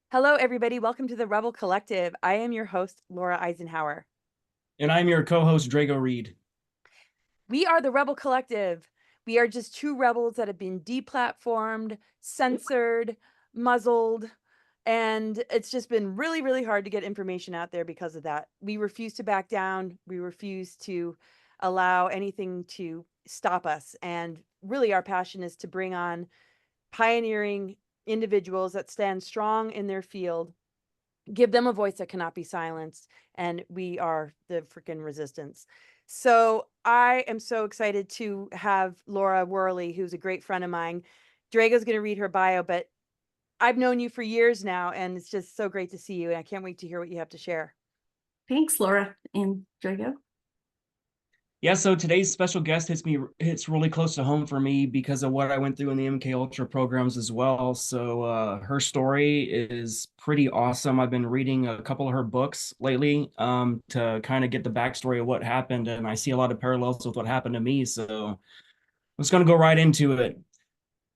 Hello, everybody. Welcome to the Rebel Collective. I am your host, Laura Eisenhower. And I'm your co-host, Drago Reid. We are the Rebel Collective. We are just two rebels that have been deplatformed, censored, muzzled, and it's just been really, really hard to get information out there because of that. We refuse to back down. We refuse to allow anything to stop us. And really, our passion is to bring on pioneering individuals that stand strong in their field, give them a voice that cannot be silenced, and we are the freaking resistance. So I am so excited to have Laura Worley, who's a great friend of mine. Drago's going to read her bio, but I've known you for years now, and it's just so great to see you, and I can't wait to hear what you have to share. Thanks, Laura and Drago. Yeah, so today's special guest hits really close to home for me because of what I went through in the MK Ultra programs as well. So her story is pretty awesome. I've been reading a couple of her books lately to kind of get the backstory of what happened, and I see a lot of parallels with what happened to me. So I'm just going to go right into it.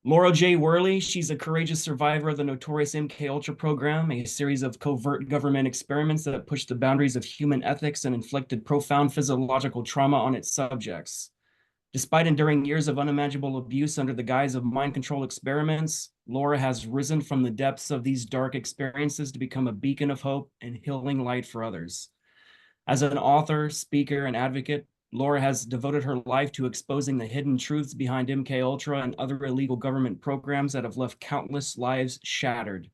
Laura J. Worley, she's a courageous survivor of the notorious MK Ultra program, a series of covert government experiments that pushed the boundaries of human ethics and inflicted profound physiological trauma on its subjects. Despite enduring years of unimaginable abuse under the guise of mind control experiments, Laura has risen from the depths of these dark experiences to become a beacon of hope and healing light for others. As an author, speaker, and advocate, Laura has devoted her life to exposing the hidden truths behind MK Ultra and other illegal government programs that have left countless lives shattered.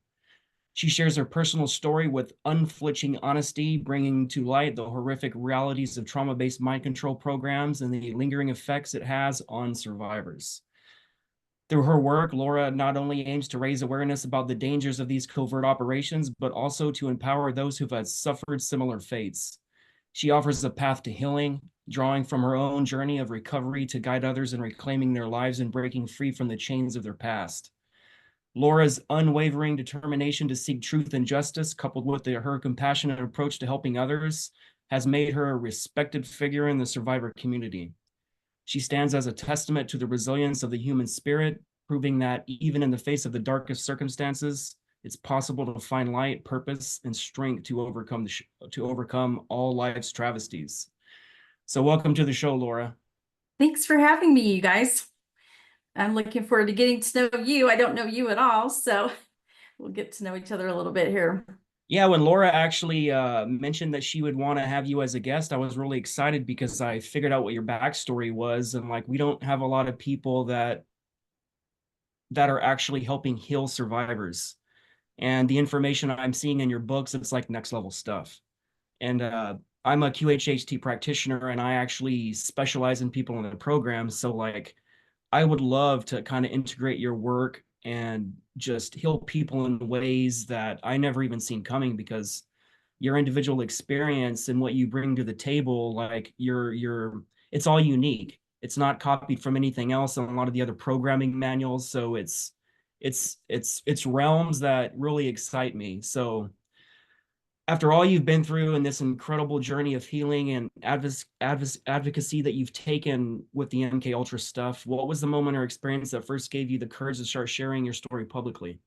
She shares her personal story with unflinching honesty, bringing to light the horrific realities of trauma-based mind control programs and the lingering effects it has on survivors. Through her work, Laura not only aims to raise awareness about the dangers of these covert operations, but also to empower those who've had suffered similar fates. She offers a path to healing, drawing from her own journey of recovery to guide others in reclaiming their lives and breaking free from the chains of their past. Laura's unwavering determination to seek truth and justice, coupled with her compassionate approach to helping others, has made her a respected figure in the survivor community. She stands as a testament to the resilience of the human spirit, proving that even in the face of the darkest circumstances, it's possible to find light, purpose, and strength to overcome all life's travesties. So welcome to the show, Laura. Thanks for having me, you guys. I'm looking forward to getting to know you. I don't know you at all, so we'll get to know each other a little bit here. Yeah, when Laura actually mentioned that she would want to have you as a guest, I was really excited because I figured out what your backstory was, and like we don't have a lot of people that are actually helping heal survivors. And the information I'm seeing in your books, it's like next level stuff. And I'm a QHHT practitioner, and I actually specialize in people in the program. So like, I would love to kind of integrate your work and just heal people in ways that I never even seen coming, because your individual experience and what you bring to the table, like it's all unique. It's not copied from anything else on a lot of the other programming manuals. So it's realms that really excite me. So after all you've been through in this incredible journey of healing and advocacy that you've taken with the MK Ultra stuff, what was the moment or experience that first gave you the courage to start sharing your story publicly?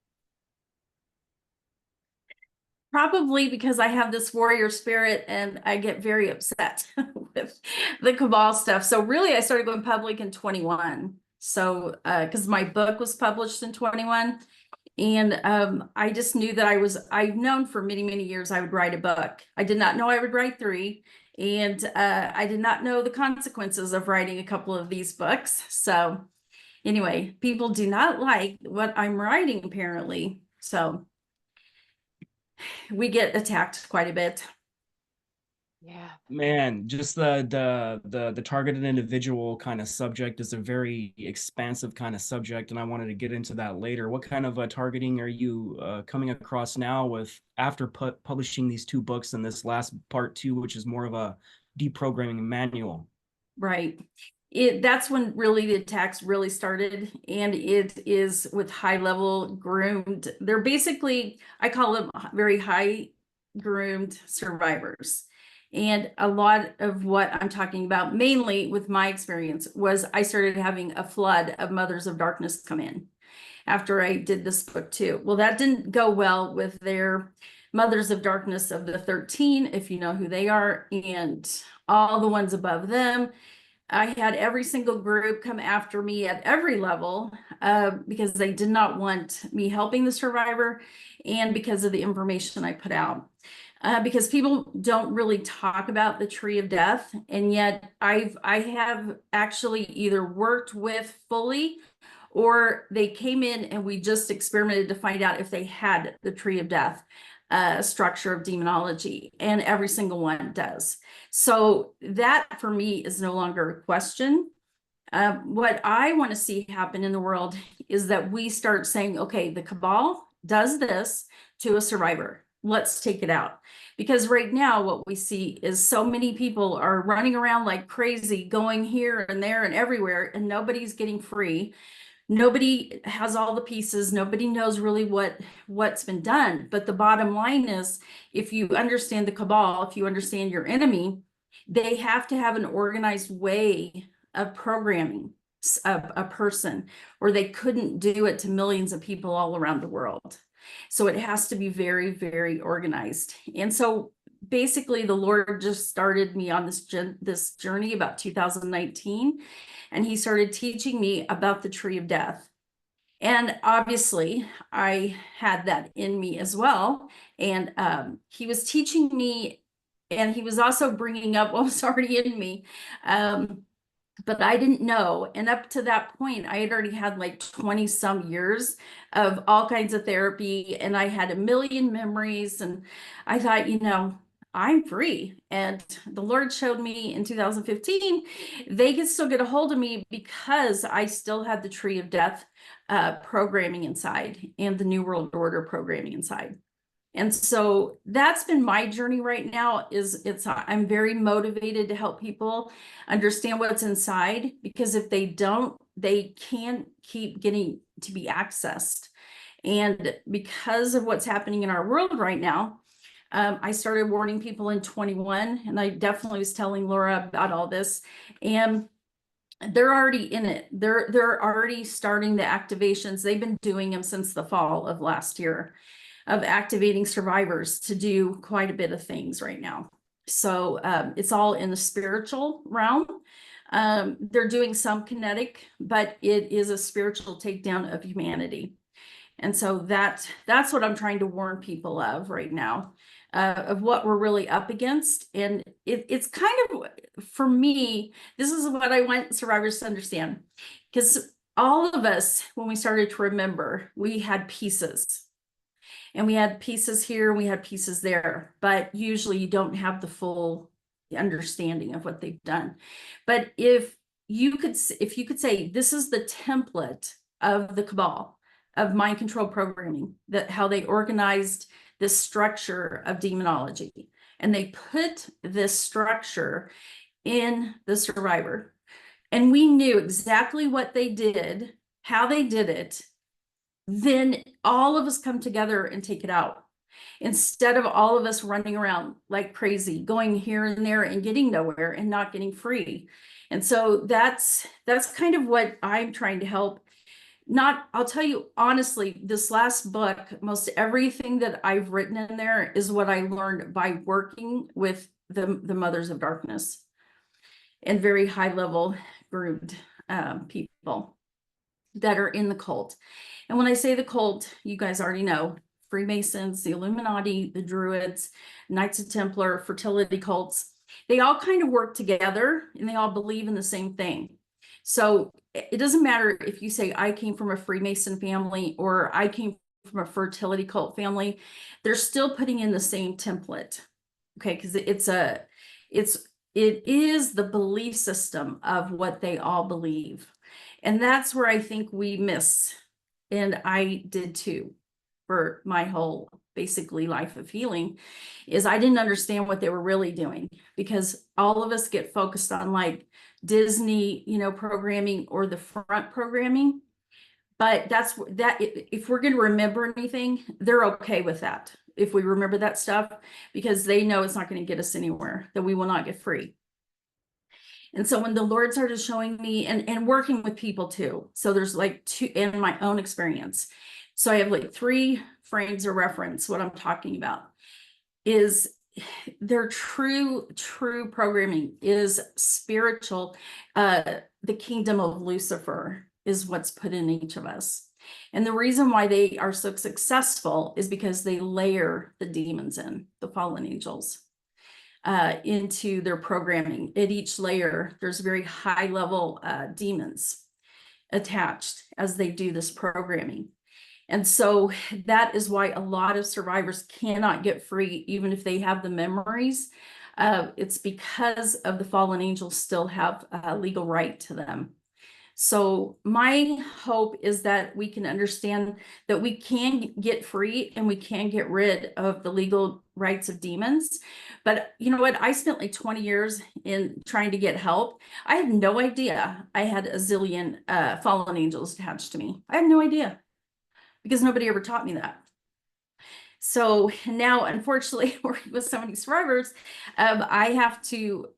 Probably because I have this warrior spirit and I get very upset with the cabal stuff. So really, I started going public in 21. So because my book was published in 21. And I just knew that I've known for many, many years I would write a book. I did not know I would write 3. And I did not know the consequences of writing a couple of these books. So anyway, people do not like what I'm writing, apparently. So we get attacked quite a bit. Yeah. Man, just the targeted individual kind of subject is a very expansive kind of subject, and I wanted to get into that later. What kind of targeting are you coming across now with after publishing these 2 books and this last part 2, which is more of a deprogramming manual? Right. That's when really the attacks really started, and it is with high level groomed. They're basically, I call them very high groomed survivors. And a lot of what I'm talking about, mainly with my experience, was I started having a flood of mothers of darkness come in. after I did this book too. Well, that didn't go well with their Mothers of Darkness of the 13, if you know who they are, and all the ones above them. I had every single group come after me at every level because they did not want me helping the survivor, and because of the information I put out. Because people don't really talk about the tree of death, and yet I have actually either worked with fully, or they came in and we just experimented to find out if they had the tree of death structure of demonology, and every single one does. So that for me is no longer a question. What I want to see happen in the world is that we start saying, okay, the cabal does this to a survivor. Let's take it out. Because right now what we see is so many people are running around like crazy, going here and there and everywhere, and nobody's getting free. Nobody has all the pieces. Nobody knows really what's been done. But the bottom line is, if you understand the cabal, if you understand your enemy, they have to have an organized way of programming a person, or they couldn't do it to millions of people all around the world. So it has to be very, very organized. And so basically the Lord just started me on this journey about 2019, and he started teaching me about the tree of death. And obviously I had that in me as well. And he was teaching me, and he was also bringing up what was already in me. But I didn't know. And up to that point, I had already had like 20 some years of all kinds of therapy, and I had a million memories. And I thought, I'm free. And the Lord showed me in 2015, they could still get a hold of me because I still had the tree of death programming inside, and the New World Order programming inside. And so that's been my journey right now. I'm very motivated to help people understand what's inside, because if they don't, they can't keep getting to be accessed. And because of what's happening in our world right now, I started warning people in 21, and I definitely was telling Laura about all this, and they're already in it. They're already starting the activations. They've been doing them since the fall of last year, of activating survivors to do quite a bit of things right now. So it's all in the spiritual realm. They're doing some kinetic, but it is a spiritual takedown of humanity. And so that's what I'm trying to warn people of right now, of what we're really up against. And it's kind of, for me, this is what I want survivors to understand, because all of us, when we started to remember, we had pieces. And we had pieces here, we had pieces there, but usually you don't have the full understanding of what they've done. But if you could say, this is the template of the cabal, of mind control programming, that how they organized this structure of demonology, and they put this structure in the survivor, and we knew exactly what they did, how they did it, then all of us come together and take it out, instead of all of us running around like crazy, going here and there and getting nowhere and not getting free. And so that's kind of what I'm trying to help. I'll tell you honestly, this last book, most everything that I've written in there is what I learned by working with the Mothers of Darkness and very high level groomed people that are in the cult. And when I say the cult, you guys already know: Freemasons, the Illuminati, the Druids, Knights of Templar, fertility cults. They all kind of work together, and they all believe in the same thing. So it doesn't matter if you say, I came from a Freemason family or I came from a fertility cult family, they're still putting in the same template. Okay, because it is the belief system of what they all believe. And that's where I think we miss. And I did too, for my whole basically life of healing, is I didn't understand what they were really doing, because all of us get focused on like Disney, programming, or the front programming. But if we're going to remember anything, they're okay with that. If we remember that stuff, because they know it's not going to get us anywhere, that we will not get free. And so when the Lord started showing me and working with people too, so there's like two in my own experience. So I have like 3 frames of reference. What I'm talking about is their true programming is spiritual. The kingdom of Lucifer is what's put in each of us. And the reason why they are so successful is because they layer the demons in, the fallen angels, into their programming. At each layer, there's very high level demons attached as they do this programming. And so that is why a lot of survivors cannot get free, even if they have the memories. It's because of the fallen angels still have a legal right to them. So my hope is that we can understand that we can get free and we can get rid of the legal rights of demons. But you know what? I spent like 20 years in trying to get help. I had no idea I had a zillion fallen angels attached to me. I had no idea because nobody ever taught me that. So now, unfortunately, working with so many survivors, I have to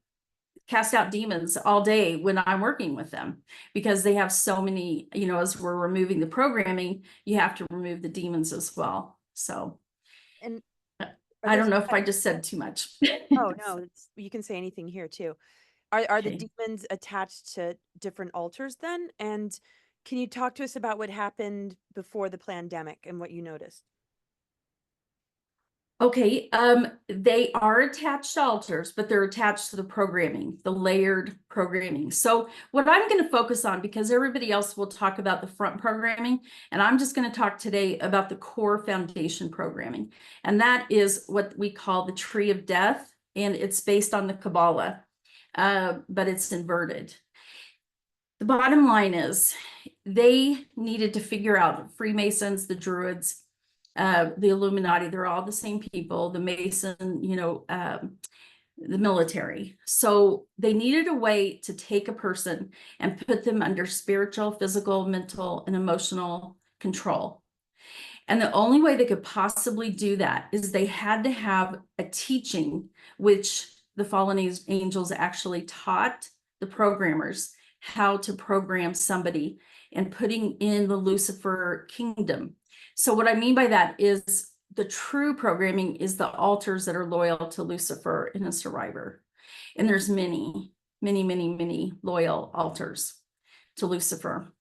cast out demons all day when I'm working with them because they have so many, you know, as we're removing the programming, you have to remove the demons as well. So And I don't know if I just said too much. oh no, you can say anything here too. Are the Okay. demons attached to different altars then? And can you talk to us about what happened before the pandemic and what you noticed? Okay, they are attached altars, but they're attached to the programming, the layered programming. So what I'm going to focus on, because everybody else will talk about the front programming, and I'm just going to talk today about the core foundation programming. And that is what we call the tree of death, and it's based on the Kabbalah, but it's inverted. The bottom line is they needed to figure out Freemasons, the Druids, the Illuminati, they're all the same people, the Mason, you know, the military. So they needed a way to take a person and put them under spiritual, physical, mental, and emotional control. And the only way they could possibly do that is they had to have a teaching, which the fallen angels actually taught the programmers how to program somebody and putting in the Lucifer kingdom. So what I mean by that is the true programming is the altars that are loyal to Lucifer in a survivor. And there's many, many, many, many loyal altars to Lucifer.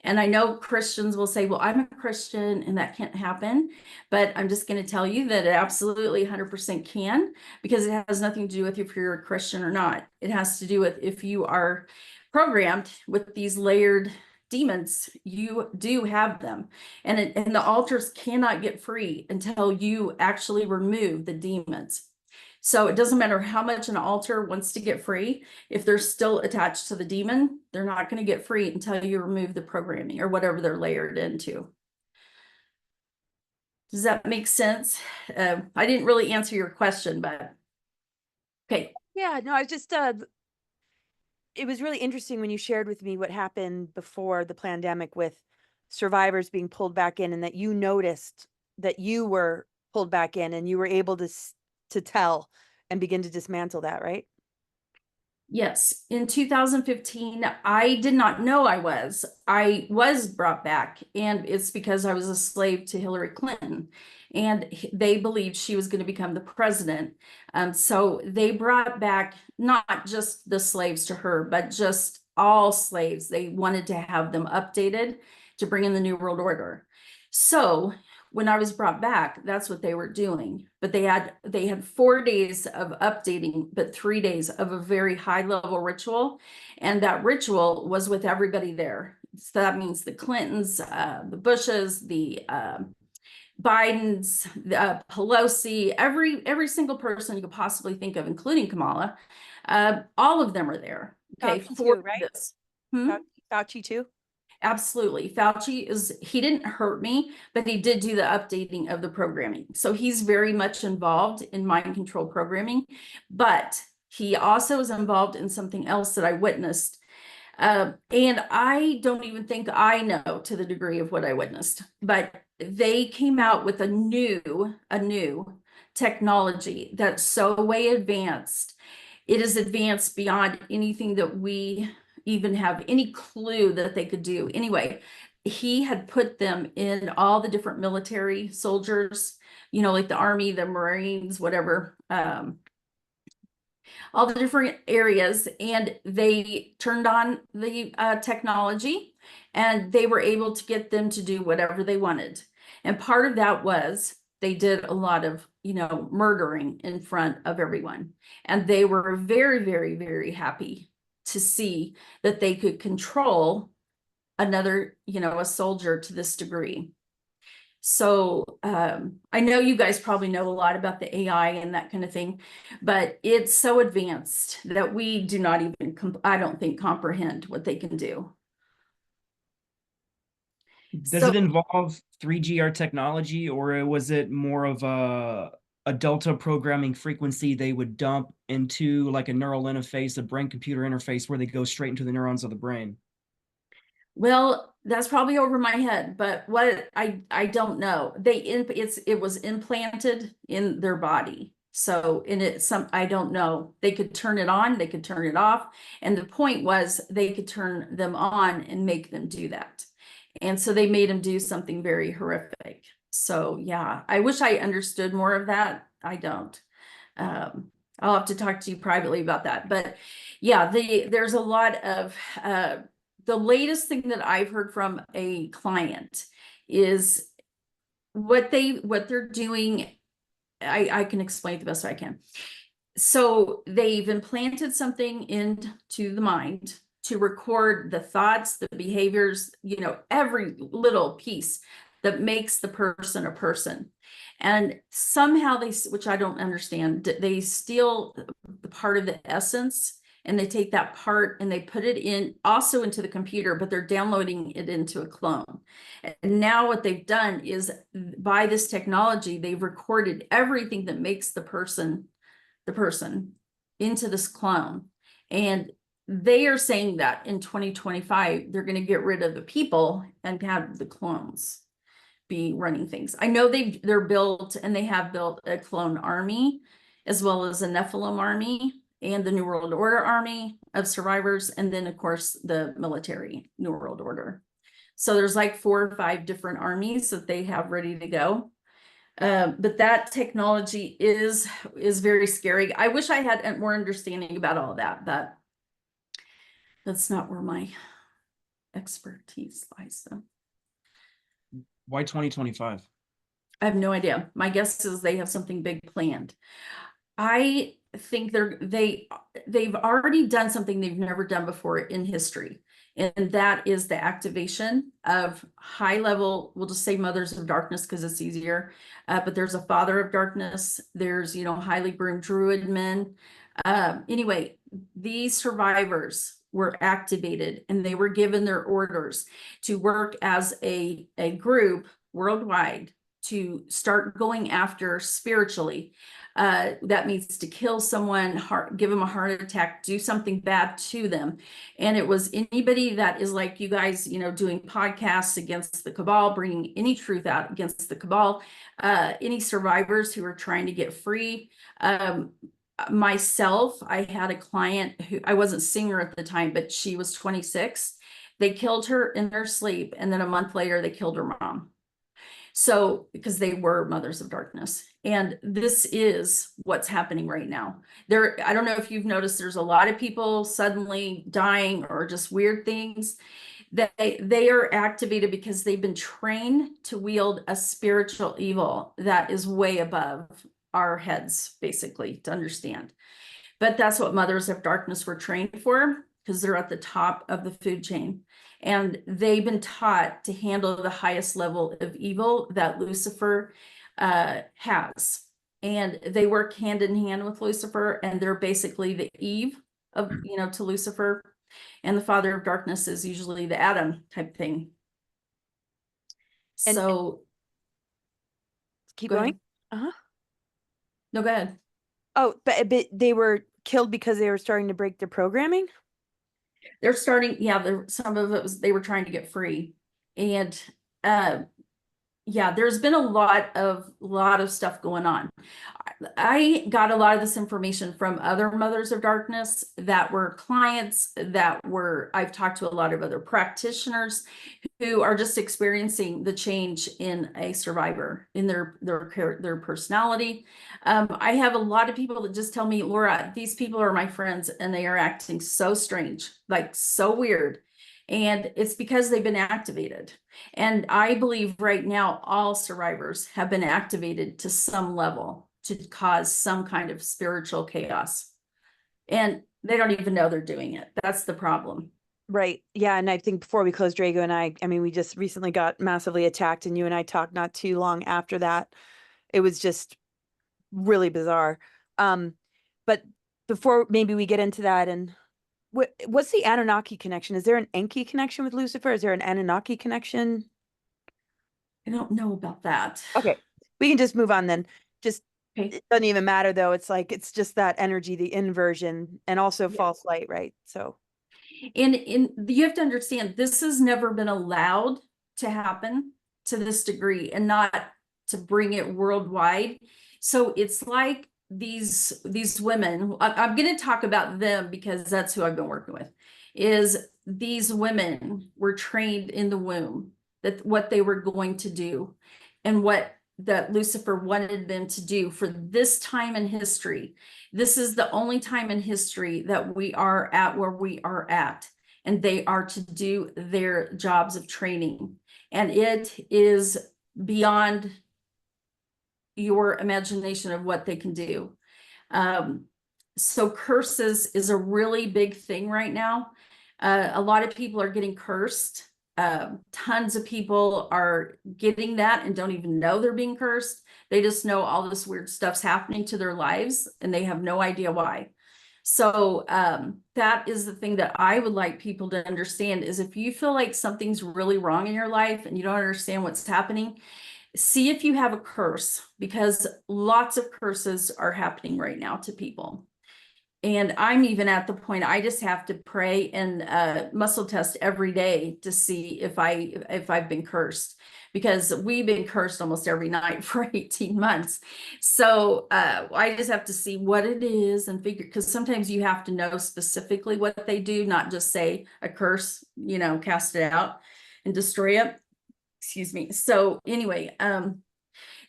And I know Christians will say, well, I'm a Christian and that can't happen. But I'm just going to tell you that it absolutely 100% can, because it has nothing to do with if you're a Christian or not. It has to do with if you are programmed with these layered demons, you do have them. And the altars cannot get free until you actually remove the demons. So it doesn't matter how much an altar wants to get free. If they're still attached to the demon, they're not going to get free until you remove the programming or whatever they're layered into. Does that make sense? I didn't really answer your question, but okay. Yeah, no, I just it was really interesting when you shared with me what happened before the pandemic with survivors being pulled back in, and that you noticed that you were pulled back in and you were able to tell and begin to dismantle that, right? Yes, in 2015, I did not know I was brought back, and it's because I was a slave to Hillary Clinton, and they believed she was going to become the president. So they brought back not just the slaves to her, but just all slaves. They wanted to have them updated to bring in the New World Order. So when I was brought back, that's what they were doing. But they had 4 days of updating, but 3 days of a very high level ritual. And that ritual was with everybody there. So that means the Clintons, the Bushes, the Bidens, Pelosi, every single person you could possibly think of, including Kamala. All of them are there. Okay, Fauci for too, right? this. Hmm? Fauci too. Absolutely. Fauci he didn't hurt me, but he did do the updating of the programming. So he's very much involved in mind control programming, but he also is involved in something else that I witnessed. And I don't even think I know to the degree of what I witnessed, but they came out with a new technology that's so way advanced. it is advanced beyond anything that we even have any clue that they could do. Anyway, he had put them in all the different military soldiers, you know, like the Army, the Marines, whatever, all the different areas, and they turned on the technology, and they were able to get them to do whatever they wanted. And part of that was they did a lot of, you know, murdering in front of everyone. And they were very, very, very happy to see that they could control another, you know, a soldier to this degree. So I know you guys probably know a lot about the AI and that kind of thing, but it's so advanced that we do not even, I don't think, comprehend what they can do. Does So, it involve 3GR technology, or was it more of a delta programming frequency they would dump into like a neural interface, a brain-computer interface where they go straight into the neurons of the brain? well, that's probably over my head, but what I don't know. It was implanted in their body. So I don't know. They could turn it on, they could turn it off. And the point was they could turn them on and make them do that. And so they made him do something very horrific. So yeah, I wish I understood more of that. I don't. I'll have to talk to you privately about that. But yeah, there's a lot of the latest thing that I've heard from a client is what they're doing. I can explain it the best I can. So they've implanted something into the mind to record the thoughts, the behaviors, you know, every little piece that makes the person a person. And somehow which I don't understand, they steal the part of the essence, and they take that part and they put it in also into the computer, but they're downloading it into a clone. And now what they've done is, by this technology, they've recorded everything that makes the person into this clone. And they are saying that in 2025, they're going to get rid of the people and have the clones be running things. I know they're built, and they have built a clone army, as well as a Nephilim army and the New World Order army of survivors. And then of course the military New World Order. So there's like 4 or 5 different armies that they have ready to go. But that technology is very scary. I wish I had more understanding about all of that, but that's not where my expertise lies. So Why 2025? I have no idea. My guess is they have something big planned. I think they've already done something they've never done before in history. And that is the activation of high level, we'll just say mothers of darkness because it's easier. But there's a father of darkness. There's, you know, highly groomed druid men. Anyway, these survivors were activated, and they were given their orders to work as a group worldwide to start going after spiritually. That means to kill someone, give them a heart attack, do something bad to them. And it was anybody that is like you guys, you know, doing podcasts against the cabal, bringing any truth out against the cabal, any survivors who are trying to get free. Myself, I had a client who, I wasn't seeing her at the time, but she was 26. They killed her in their sleep, and then a month later they killed her mom. So, because they were mothers of darkness. And this is what's happening right now. I don't know if you've noticed, there's a lot of people suddenly dying or just weird things. That they are activated because they've been trained to wield a spiritual evil that is way above our heads, basically, to understand. But that's what mothers of darkness were trained for, because they're at the top of the food chain. And they've been taught to handle the highest level of evil that Lucifer has. And they work hand in hand with Lucifer, and they're basically the Eve of, you know, to Lucifer. And the father of darkness is usually the Adam type thing. And So keep go going. ahead. Uh-huh. No, go ahead. Oh, but they were killed because they were starting to break their programming? They're starting, yeah, some of it was they were trying to get free. And yeah, there's been a lot of stuff going on. I got a lot of this information from other mothers of darkness that were clients I've talked to a lot of other practitioners who are just experiencing the change in a survivor, in their personality. I have a lot of people that just tell me, Laura, these people are my friends and they are acting so strange, like so weird. And it's because they've been activated. And I believe right now all survivors have been activated to some level to cause some kind of spiritual chaos. And they don't even know they're doing it. That's the problem. Right. Yeah. And I think before we close, Drago and I mean, we just recently got massively attacked, and you and I talked not too long after that. It was just really bizarre. Um, but before maybe we get into that, and what's the Anunnaki connection? Is there an Enki connection with Lucifer? Is there an Anunnaki connection? I don't know about that. Okay, we can just move on then. Just Okay. it doesn't even matter though. It's like it's just that energy, the inversion, and also Yeah. false light, right? So And you have to understand, this has never been allowed to happen to this degree and not to bring it worldwide. So it's like these women, I'm going to talk about them because that's who I've been working with, is these women were trained in the womb that what they were going to do and what that Lucifer wanted them to do for this time in history. This is the only time in history that we are at where we are at, and they are to do their jobs of training. And it is beyond your imagination of what they can do. So curses is a really big thing right now. A lot of people are getting cursed. Tons of people are getting that and don't even know they're being cursed. They just know all this weird stuff's happening to their lives and they have no idea why. So that is the thing that I would like people to understand is if you feel like something's really wrong in your life and you don't understand what's happening, see if you have a curse, because lots of curses are happening right now to people. And I'm even at the point I just have to pray and muscle test every day to see if I've been cursed, because we've been cursed almost every night for 18 months. So I just have to see what it is and figure, because sometimes you have to know specifically what they do, not just say a curse, you know, cast it out and destroy it. Excuse me. So anyway,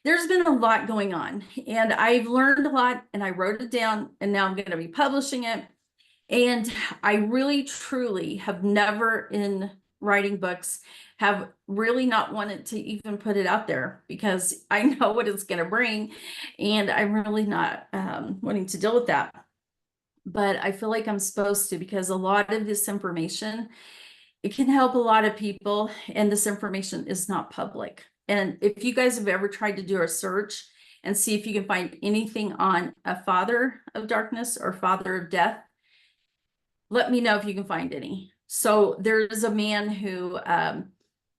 there's been a lot going on and I've learned a lot and I wrote it down and now I'm going to be publishing it. And I really, truly have never in writing books have really not wanted to even put it out there because I know what it's going to bring. And I'm really not wanting to deal with that. But I feel like I'm supposed to, because a lot of this information, it can help a lot of people, and this information is not public. And if you guys have ever tried to do a search and see if you can find anything on a father of darkness or father of death, let me know if you can find any. So there's a man who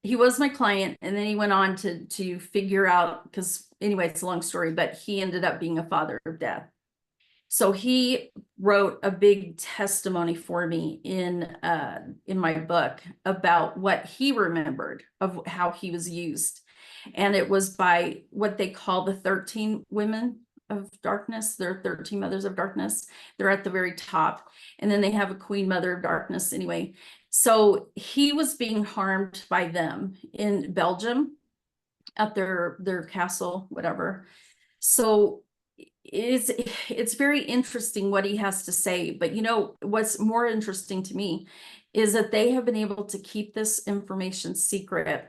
he was my client, and then he went on to figure out, because anyway, it's a long story, but he ended up being a father of death. So he wrote a big testimony for me in my book about what he remembered of how he was used. And it was by what they call the 13 women of darkness. There are 13 mothers of darkness. They're at the very top. And then they have a queen mother of darkness anyway. So he was being harmed by them in Belgium at their castle, whatever. So it's very interesting what he has to say, but you know what's more interesting to me is that they have been able to keep this information secret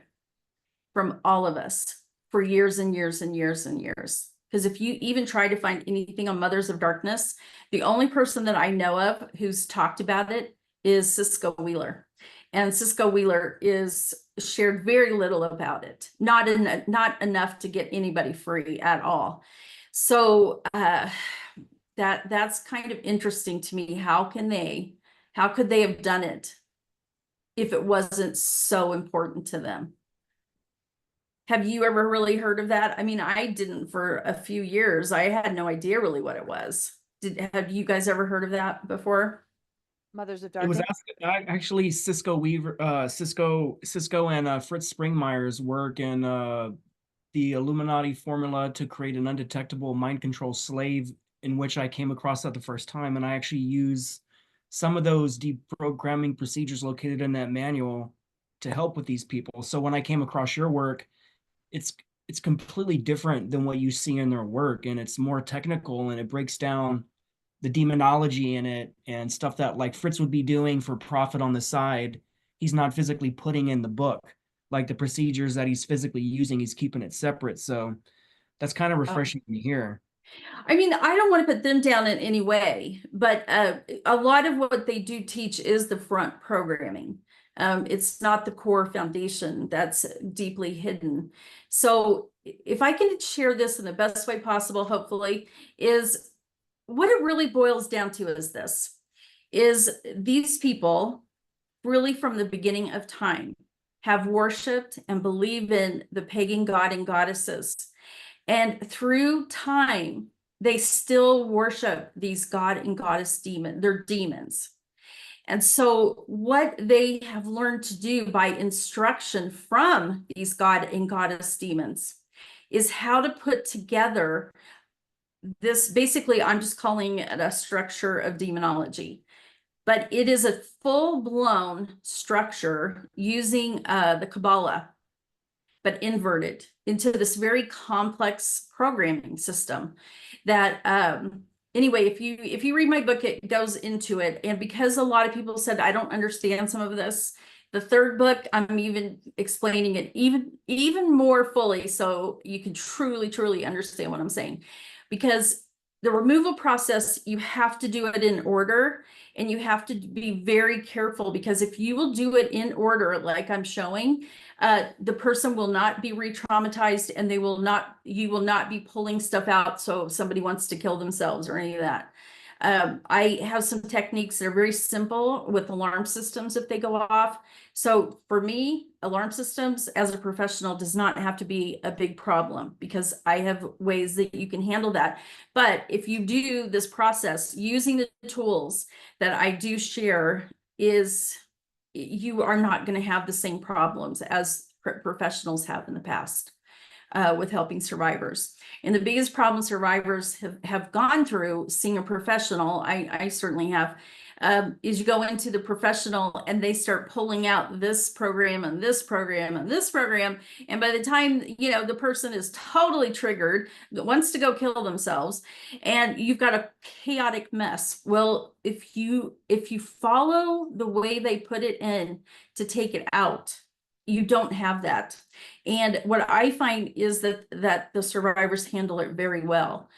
from all of us for years and years and years and years. Because if you even try to find anything on Mothers of Darkness, the only person that I know of who's talked about it is Cisco Wheeler. And Cisco Wheeler is shared very little about it, not enough to get anybody free at all. So that's kind of interesting to me. How could they have done it if it wasn't so important to them? Have you ever really heard of that? I mean, I didn't for a few years. I had no idea really what it was. Have you guys ever heard of that before? Mothers of It was Darkness. actually Cisco and Fritz Springmeier's work in the Illuminati formula to create an undetectable mind control slave, in which I came across that the first time. And I actually use some of those deprogramming procedures located in that manual to help with these people. So when I came across your work, it's it's completely different than what you see in their work, and it's more technical, and it breaks down the demonology in it and stuff that like Fritz would be doing for profit on the side. He's not physically putting in the book. Like the procedures that he's physically using, he's keeping it separate. So that's kind of refreshing to hear. I mean, I don't want to put them down in any way, but a lot of what they do teach is the front programming. It's not the core foundation that's deeply hidden. So if I can share this in the best way possible, hopefully, is what it really boils down to is this, is these people really from the beginning of time have worshiped and believe in the pagan god and goddesses. And through time, they still worship these god and goddess they're demons. And so what they have learned to do by instruction from these god and goddess demons is how to put together this, basically, I'm just calling it a structure of demonology. But it is a full-blown structure using the Kabbalah, but inverted into this very complex programming system that anyway, if you read my book, it goes into it. And because a lot of people said I don't understand some of this, the third book, I'm even explaining it even more fully so you can truly understand what I'm saying. Because the removal process, you have to do it in order, and you have to be very careful, because if you will do it in order, like I'm showing, the person will not be re-traumatized, and you will not be pulling stuff out so if somebody wants to kill themselves or any of that. I have some techniques that are very simple with alarm systems if they go off. So for me, alarm systems as a professional does not have to be a big problem, because I have ways that you can handle that. But if you do this process using the tools that I do share, you are not going to have the same problems as professionals have in the past with helping survivors. And the biggest problem survivors have gone through seeing a professional, I certainly have, is you go into the professional and they start pulling out this program and this program and this program. And by the time, the person is totally triggered, wants to go kill themselves, and you've got a chaotic mess. Well, if you follow the way they put it in to take it out, you don't have that. And what I find is that the survivors handle it very well.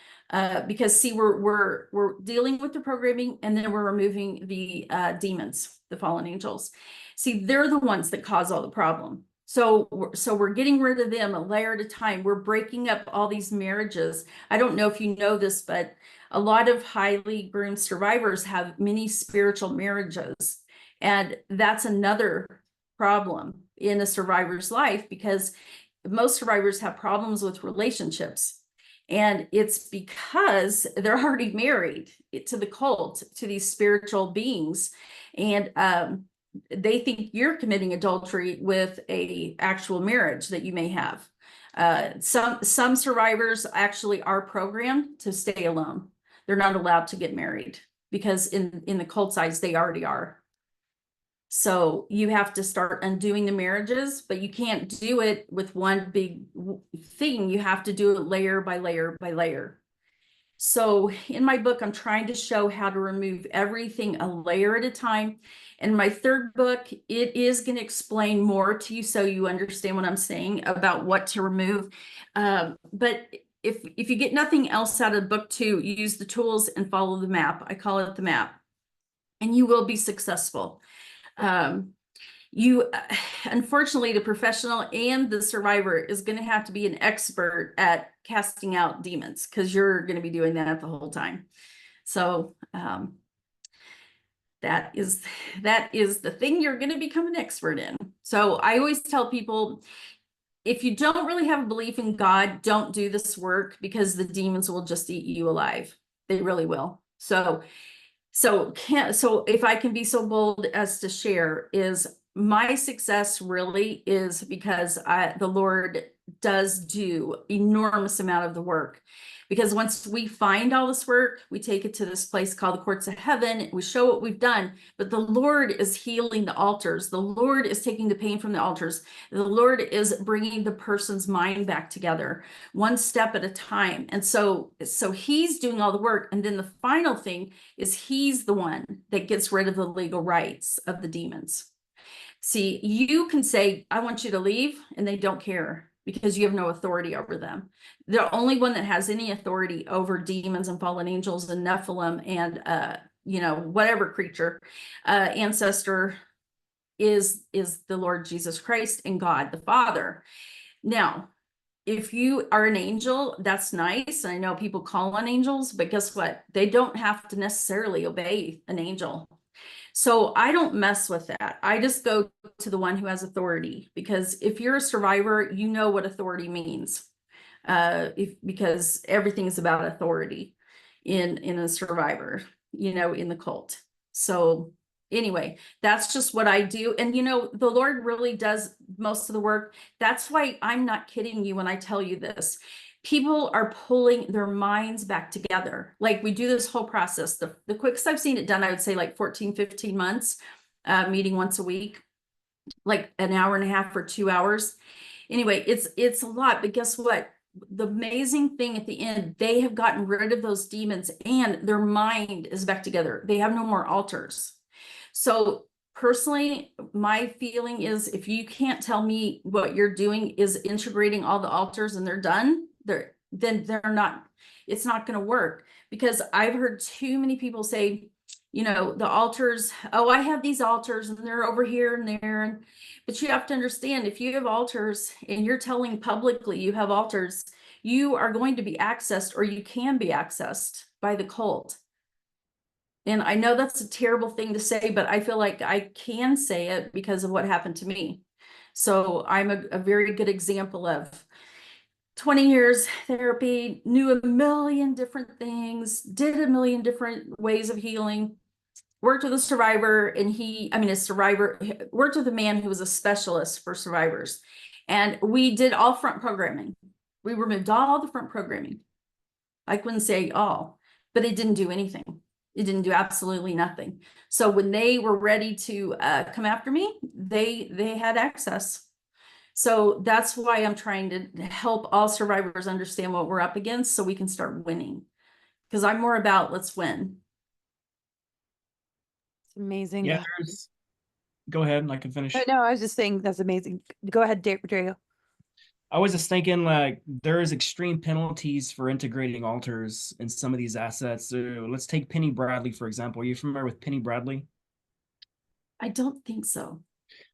Because see, we're dealing with the programming, and then we're removing the demons, the fallen angels. See, they're the ones that cause all the problem. So we're getting rid of them a layer at a time. We're breaking up all these marriages. I don't know if you know this, but a lot of highly groomed survivors have many spiritual marriages. And that's another problem in a survivor's life, because most survivors have problems with relationships. And it's because they're already married to the cult, to these spiritual beings. And they think you're committing adultery with a actual marriage that you may have. Some survivors actually are programmed to stay alone. They're not allowed to get married, because in the cult's eyes, they already are. So you have to start undoing the marriages, but you can't do it with one big thing. You have to do it layer by layer by layer. So in my book, I'm trying to show how to remove everything a layer at a time. And my third book, it is going to explain more to you so you understand what I'm saying about what to remove. But if you get nothing else out of book 2, use the tools and follow the map. I call it the map. And you will be successful. Unfortunately, the professional and the survivor is going to have to be an expert at casting out demons, because you're going to be doing that the whole time. So that is the thing you're going to become an expert in. So I always tell people, if you don't really have a belief in God, don't do this work, because the demons will just eat you alive. They really will. So if I can be so bold as to share, is my success really is because the Lord does do enormous amount of the work, because once we find all this work, we take it to this place called the courts of heaven. We show what we've done, but the Lord is healing the altars. The Lord is taking the pain from the altars. The Lord is bringing the person's mind back together, one step at a time. And so he's doing all the work. And then the final thing is he's the one that gets rid of the legal rights of the demons. See, you can say, I want you to leave, and they don't care because you have no authority over them. The only one that has any authority over demons and fallen angels and Nephilim and whatever creature, ancestor is the Lord Jesus Christ and God the Father. Now, if you are an angel, that's nice. I know people call on angels, but guess what? They don't have to necessarily obey an angel. So I don't mess with that. I just go to the one who has authority, because if you're a survivor, you know what authority means. Because everything is about authority in a survivor, in the cult. So anyway, that's just what I do. And the Lord really does most of the work. That's why I'm not kidding you when I tell you this. People are pulling their minds back together. Like, we do this whole process. The quickest I've seen it done, I would say like 14, 15 months, meeting once a week, like an hour and a half or 2 hours. Anyway, it's a lot, but guess what? The amazing thing at the end, they have gotten rid of those demons and their mind is back together. They have no more altars. So personally, my feeling is, if you can't tell me what you're doing is integrating all the altars and they're done, then they're not, it's not going to work. Because I've heard too many people say, the altars, oh, I have these altars and they're over here and there. But you have to understand, if you have altars and you're telling publicly you have altars, you are going to be accessed, or you can be accessed by the cult. And I know that's a terrible thing to say, but I feel like I can say it because of what happened to me. So I'm a very good example of 20 years therapy, knew a million different things, did a million different ways of healing, worked with a survivor, and worked with a man who was a specialist for survivors. And we did all front programming. We removed all the front programming. I couldn't say all, but it didn't do anything. It didn't do absolutely nothing. So when they were ready to come after me, they had access. So that's why I'm trying to help all survivors understand what we're up against so we can start winning. Because I'm more about let's win. It's amazing. Yeah, go ahead and I can finish. No, I was just saying that's amazing. Go ahead, Drago. I was just thinking, like, there's extreme penalties for integrating altars in some of these assets. Let's take Penny Bradley, for example. Are you familiar with Penny Bradley? I don't think so.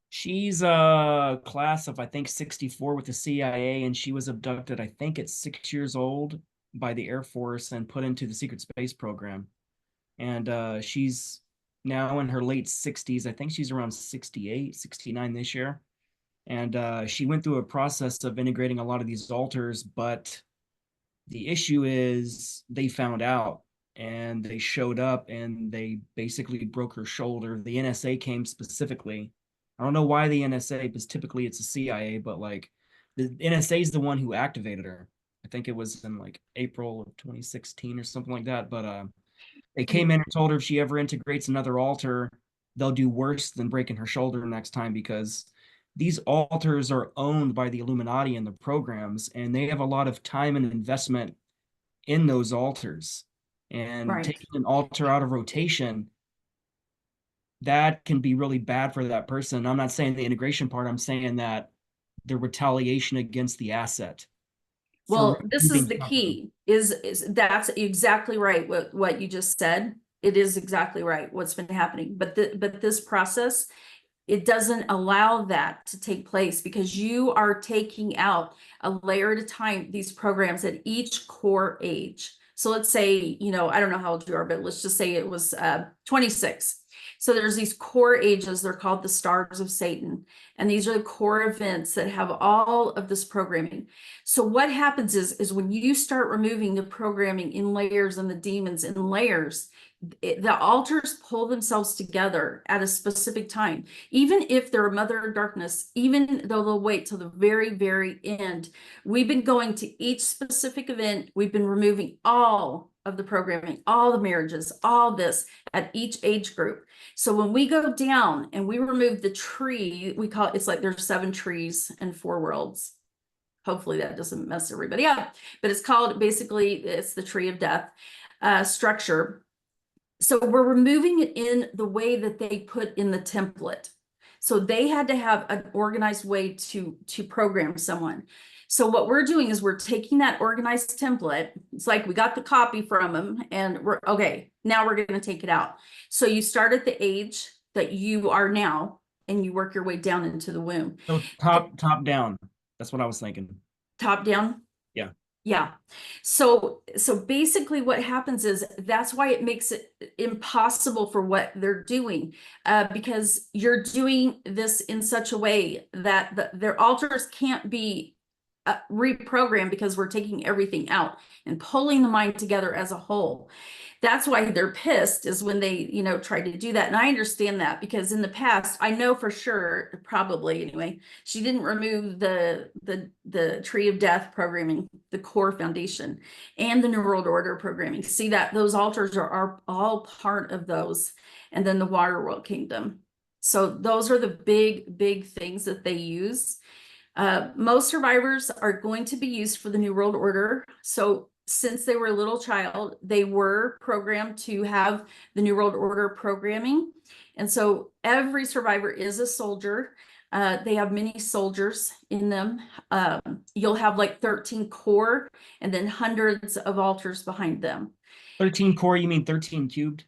She's a class of, I think, 64 with the CIA, and she was abducted, I think, at 6 years old by the Air Force and put into the secret space program. And she's now in her late 60s. I think she's around 68, 69 this year. And she went through a process of integrating a lot of these altars, but the issue is they found out and they showed up and they basically broke her shoulder. The NSA came specifically. I don't know why the NSA, because typically it's the CIA, but like the NSA is the one who activated her. I think it was in like April of 2016 or something like that. But they came in and told her if she ever integrates another altar, they'll do worse than breaking her shoulder next time, because these altars are owned by the Illuminati and the programs, and they have a lot of time and investment in those altars. And Right. taking an altar out of rotation, that can be really bad for that person. I'm not saying the integration part, I'm saying that the retaliation against the asset. Well, this is the key, is that's exactly right what you just said. It is exactly right what's been happening. But this process, it doesn't allow that to take place, because you are taking out a layer at a time these programs at each core age. So let's say, I don't know how old you are, but let's just say it was 26. So there's these core ages, they're called the stars of Satan. And these are the core events that have all of this programming. So what happens is when you start removing the programming in layers and the demons in layers, the altars pull themselves together at a specific time. Even if they're a mother of darkness, even though they'll wait till the very, very end, we've been going to each specific event. We've been removing all of the programming, all the marriages, all this at each age group. So when we go down and we remove the tree, we call it, it's like there's 7 trees and 4 worlds. Hopefully that doesn't mess everybody up, but it's called, basically, it's the tree of death structure. So we're removing it in the way that they put in the template. So they had to have an organized way to program someone. So what we're doing is we're taking that organized template. It's like we got the copy from them and we're okay, now we're going to take it out. So you start at the age that you are now and you work your way down into the womb. So top down. That's what I was thinking. Top down? Yeah. Yeah. So basically what happens is that's why it makes it impossible for what they're doing, because you're doing this in such a way that their altars can't be reprogrammed, because we're taking everything out and pulling the mind together as a whole. That's why they're pissed, is when they, try to do that. And I understand that, because in the past, I know for sure, probably anyway, she didn't remove the tree of death programming, the core foundation, and the New World Order programming. See that those altars are all part of those. And then the Water World Kingdom. So those are the big things that they use. Most survivors are going to be used for the New World Order. So since they were a little child, they were programmed to have the New World Order programming. And so every survivor is a soldier. They have many soldiers in them. You'll have like 13 core and then hundreds of altars behind them. 13 core, you mean 13 cubed?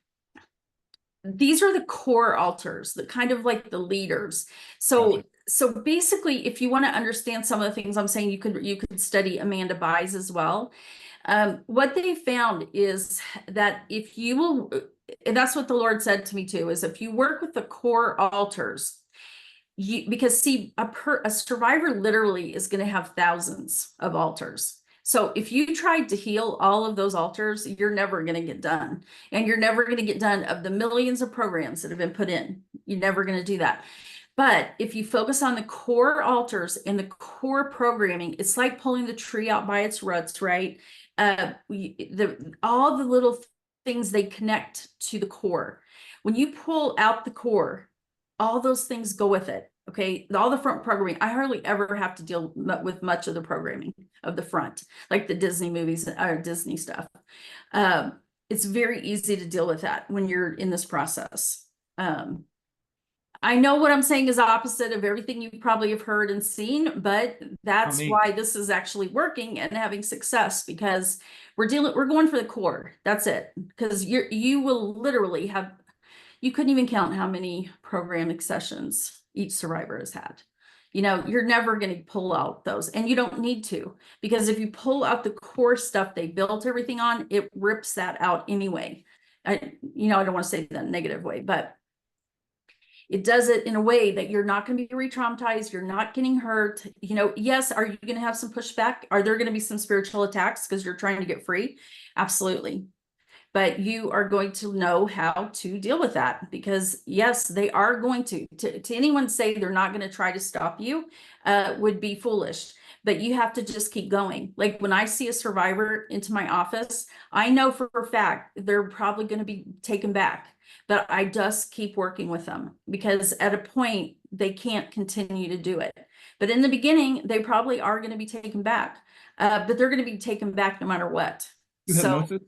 These are the core altars, the kind of like the leaders. So basically, if you want to understand some of the things I'm saying, you could study Amanda Byes as well. What they found is that if you will, and that's what the Lord said to me too, is if you work with the core altars, because see, a survivor literally is going to have thousands of altars. So if you tried to heal all of those altars, you're never going to get done. And you're never going to get done of the millions of programs that have been put in. You're never going to do that. But if you focus on the core altars and the core programming, it's like pulling the tree out by its roots, right? All the little things, they connect to the core. When you pull out the core, all those things go with it. Okay, all the front programming, I hardly ever have to deal with much of the programming of the front, like the Disney movies or Disney stuff. It's very easy to deal with that when you're in this process. I know what I'm saying is opposite of everything you probably have heard and seen, but that's why this is actually working and having success, because we're going for the core. That's it. Because you will literally have, you couldn't even count how many programming sessions each survivor has had. You're never going to pull out those, and you don't need to, because if you pull out the core stuff they built everything on, it rips that out anyway. I don't want to say that in a negative way, but it does it in a way that you're not going to be re-traumatized. You're not getting hurt. Yes, are you going to have some pushback? Are there going to be some spiritual attacks because you're trying to get free? Absolutely. But you are going to know how to deal with that, because yes, they are going to anyone say they're not going to try to stop you would be foolish. But you have to just keep going. Like when I see a survivor into my office, I know for a fact they're probably going to be taken back. But I just keep working with them, because at a point they can't continue to do it. But in the beginning, they probably are going to be taken back, but they're going to be taken back no matter what. Hypnosis?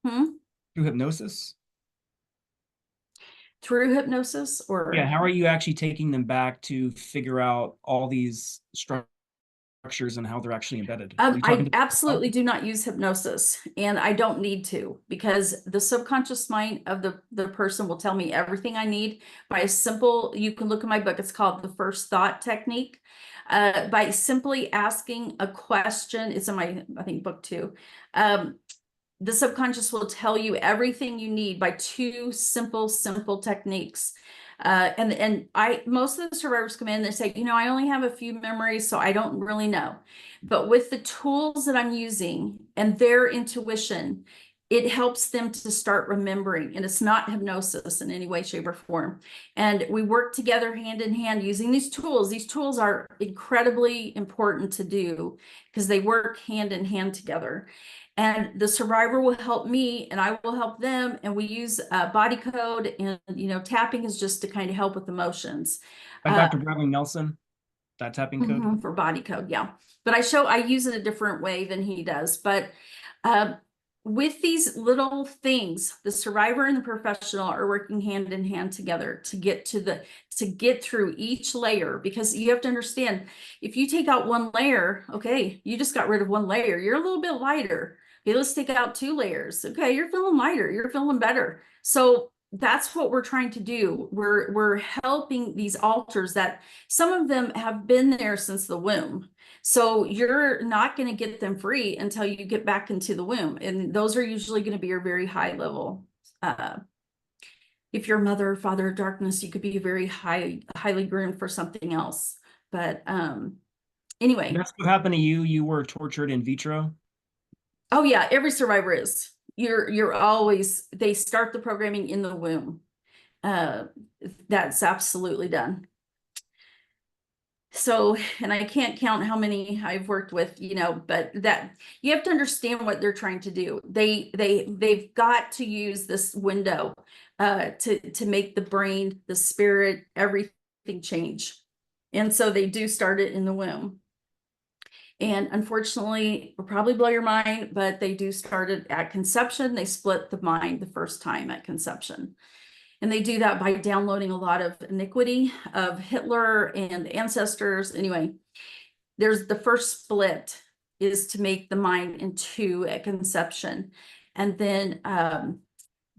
Through hypnosis? Through hypnosis, or yeah, how are you actually taking them back to figure out all these structures and how they're actually embedded? I absolutely do not use hypnosis, and I don't need to, because the subconscious mind of the person will tell me everything I need by a simple, you can look at my book, it's called The First Thought Technique. By simply asking a question, it's in my, I think, book 2. The subconscious will tell you everything you need by 2 simple techniques. And most of the survivors come in, they say, I only have a few memories, so I don't really know. But with the tools that I'm using and their intuition, it helps them to start remembering, and it's not hypnosis in any way, shape, or form. And we work together hand in hand using these tools. These tools are incredibly important to do because they work hand in hand together. And the survivor will help me and I will help them. And we use body code, and, tapping is just to kind of help with emotions. Like Dr. Bradley Nelson, that tapping code. For body code, yeah. But I use it a different way than he does. But with these little things, the survivor and the professional are working hand in hand together to get through each layer, because you have to understand, if you take out one layer, okay, you just got rid of one layer, you're a little bit lighter. Okay, let's take out 2 layers. Okay, you're feeling lighter, you're feeling better. So that's what we're trying to do. We're helping these altars that some of them have been there since the womb. So you're not going to get them free until you get back into the womb. And those are usually going to be your very high level. If you're mother or father of darkness, you could be very highly groomed for something else. But anyway. That's what happened to you. You were tortured in vitro. Oh yeah, every survivor is. You're always, they start the programming in the womb. That's absolutely done. So, and I can't count how many I've worked with, but that you have to understand what they're trying to do. They've got to use this window to make the brain, the spirit, everything change. And so they do start it in the womb. And unfortunately, it'll probably blow your mind, but they do start it at conception. They split the mind the first time at conception. And they do that by downloading a lot of iniquity of Hitler and ancestors. Anyway, there's the first split is to make the mind in 2 at conception. And then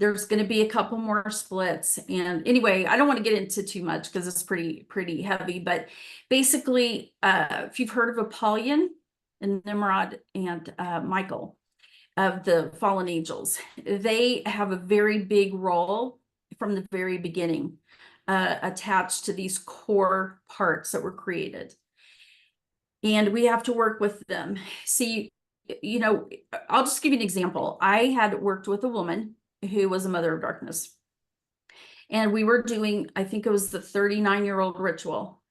there's going to be a couple more splits. And anyway, I don't want to get into too much because it's pretty heavy. But basically, if you've heard of Apollyon and Nimrod and Michael of the fallen angels, they have a very big role from the very beginning attached to these core parts that were created. And we have to work with them. See, I'll just give you an example. I had worked with a woman who was a mother of darkness. And we were doing, I think it was the 39-year-old ritual.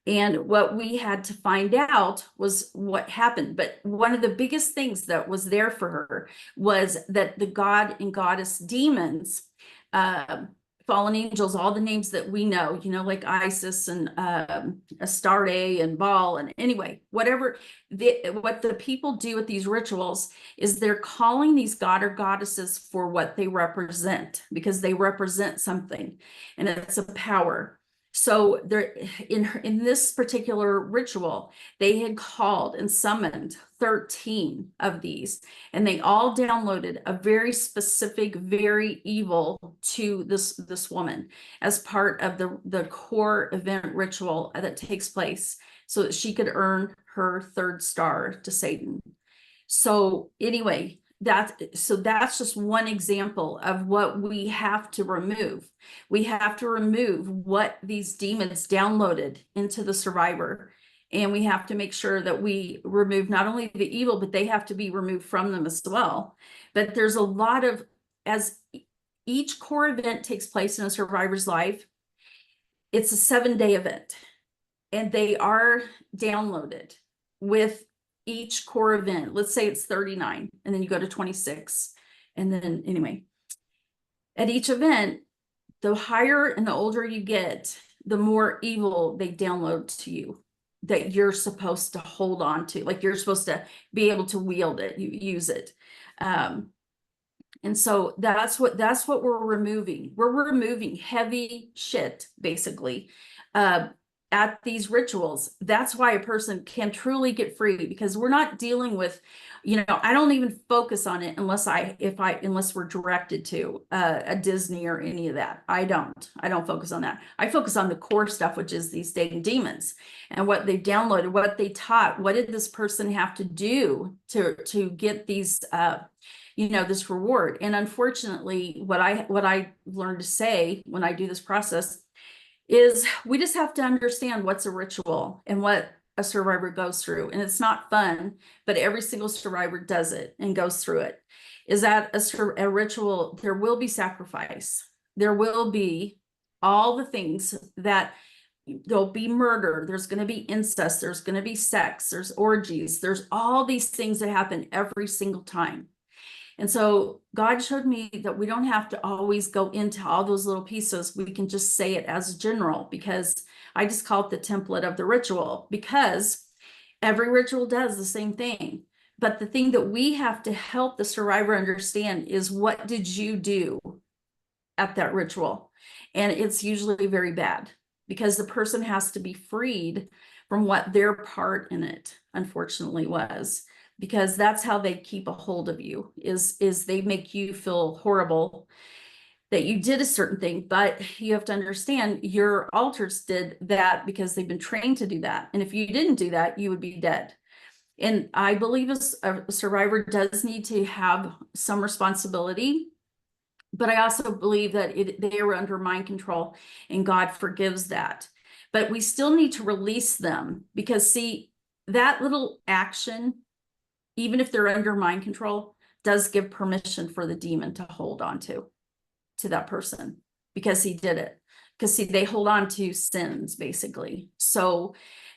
And what we had to find out was what happened. But one of the biggest things that was there for her was that the god and goddess demons, fallen angels, all the names that we know, like Isis and Astarte and Baal, and anyway, what the people do with these rituals is they're calling these god or goddesses for what they represent, because they represent something, and it's a power. So there, in this particular ritual, they had called and summoned 13 of these, and they all downloaded a very specific, very evil to this woman as part of the core event ritual that takes place, so that she could earn her 3rd star to Satan. So anyway, that's just one example of what we have to remove. We have to remove what these demons downloaded into the survivor. And we have to make sure that we remove not only the evil, but they have to be removed from them as well. But there's a lot of, as each core event takes place in a survivor's life, it's a 7-day event. And they are downloaded with each core event. Let's say it's 39, and then you go to 26. And then anyway, at each event, the higher and the older you get, the more evil they download to you that you're supposed to hold on to. Like, you're supposed to be able to wield it, use it. And so that's what we're removing. We're removing heavy shit, basically, at these rituals. That's why a person can truly get free, because we're not dealing with, I don't even focus on it unless we're directed to a Disney or any of that. I don't focus on that. I focus on the core stuff, which is these dang demons and what they downloaded, what they taught. What did this person have to do to get these this reward? And unfortunately, what I learned to say when I do this process is we just have to understand what's a ritual and what a survivor goes through, and it's not fun, but every single survivor does it and goes through it, is that a ritual, there will be sacrifice. There will be all the things that there'll be murder, there's going to be incest, there's going to be sex, there's orgies, there's all these things that happen every single time. And so God showed me that we don't have to always go into all those little pieces. We can just say it as general, because I just call it the template of the ritual, because every ritual does the same thing. But the thing that we have to help the survivor understand is, what did you do at that ritual? And it's usually very bad, because the person has to be freed from what their part in it unfortunately was, because that's how they keep a hold of you, is they make you feel horrible that you did a certain thing. But you have to understand, your alters did that because they've been trained to do that. And if you didn't do that, you would be dead. And I believe a survivor does need to have some responsibility, but I also believe that they are under mind control, and God forgives that. But we still need to release them, because see, that little action, even if they're under mind control, does give permission for the demon to hold on to that person, because he did it. Because see, they hold on to sins, basically. So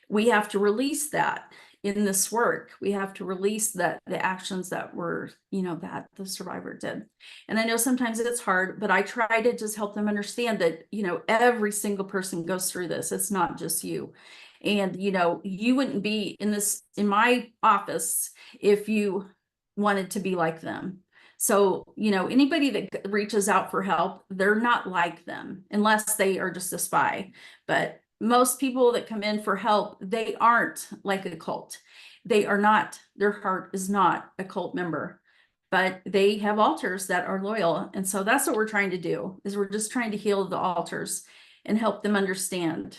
we have to release that in this work. We have to release the actions that were, that the survivor did. And I know sometimes it's hard, but I try to just help them understand that, every single person goes through this. It's not just you. And, you wouldn't be in my office if you wanted to be like them. So, anybody that reaches out for help, they're not like them unless they are just a spy. But most people that come in for help, they aren't like a cult. They are not, their heart is not a cult member, but they have altars that are loyal. And so that's what we're trying to do, is we're just trying to heal the altars and help them understand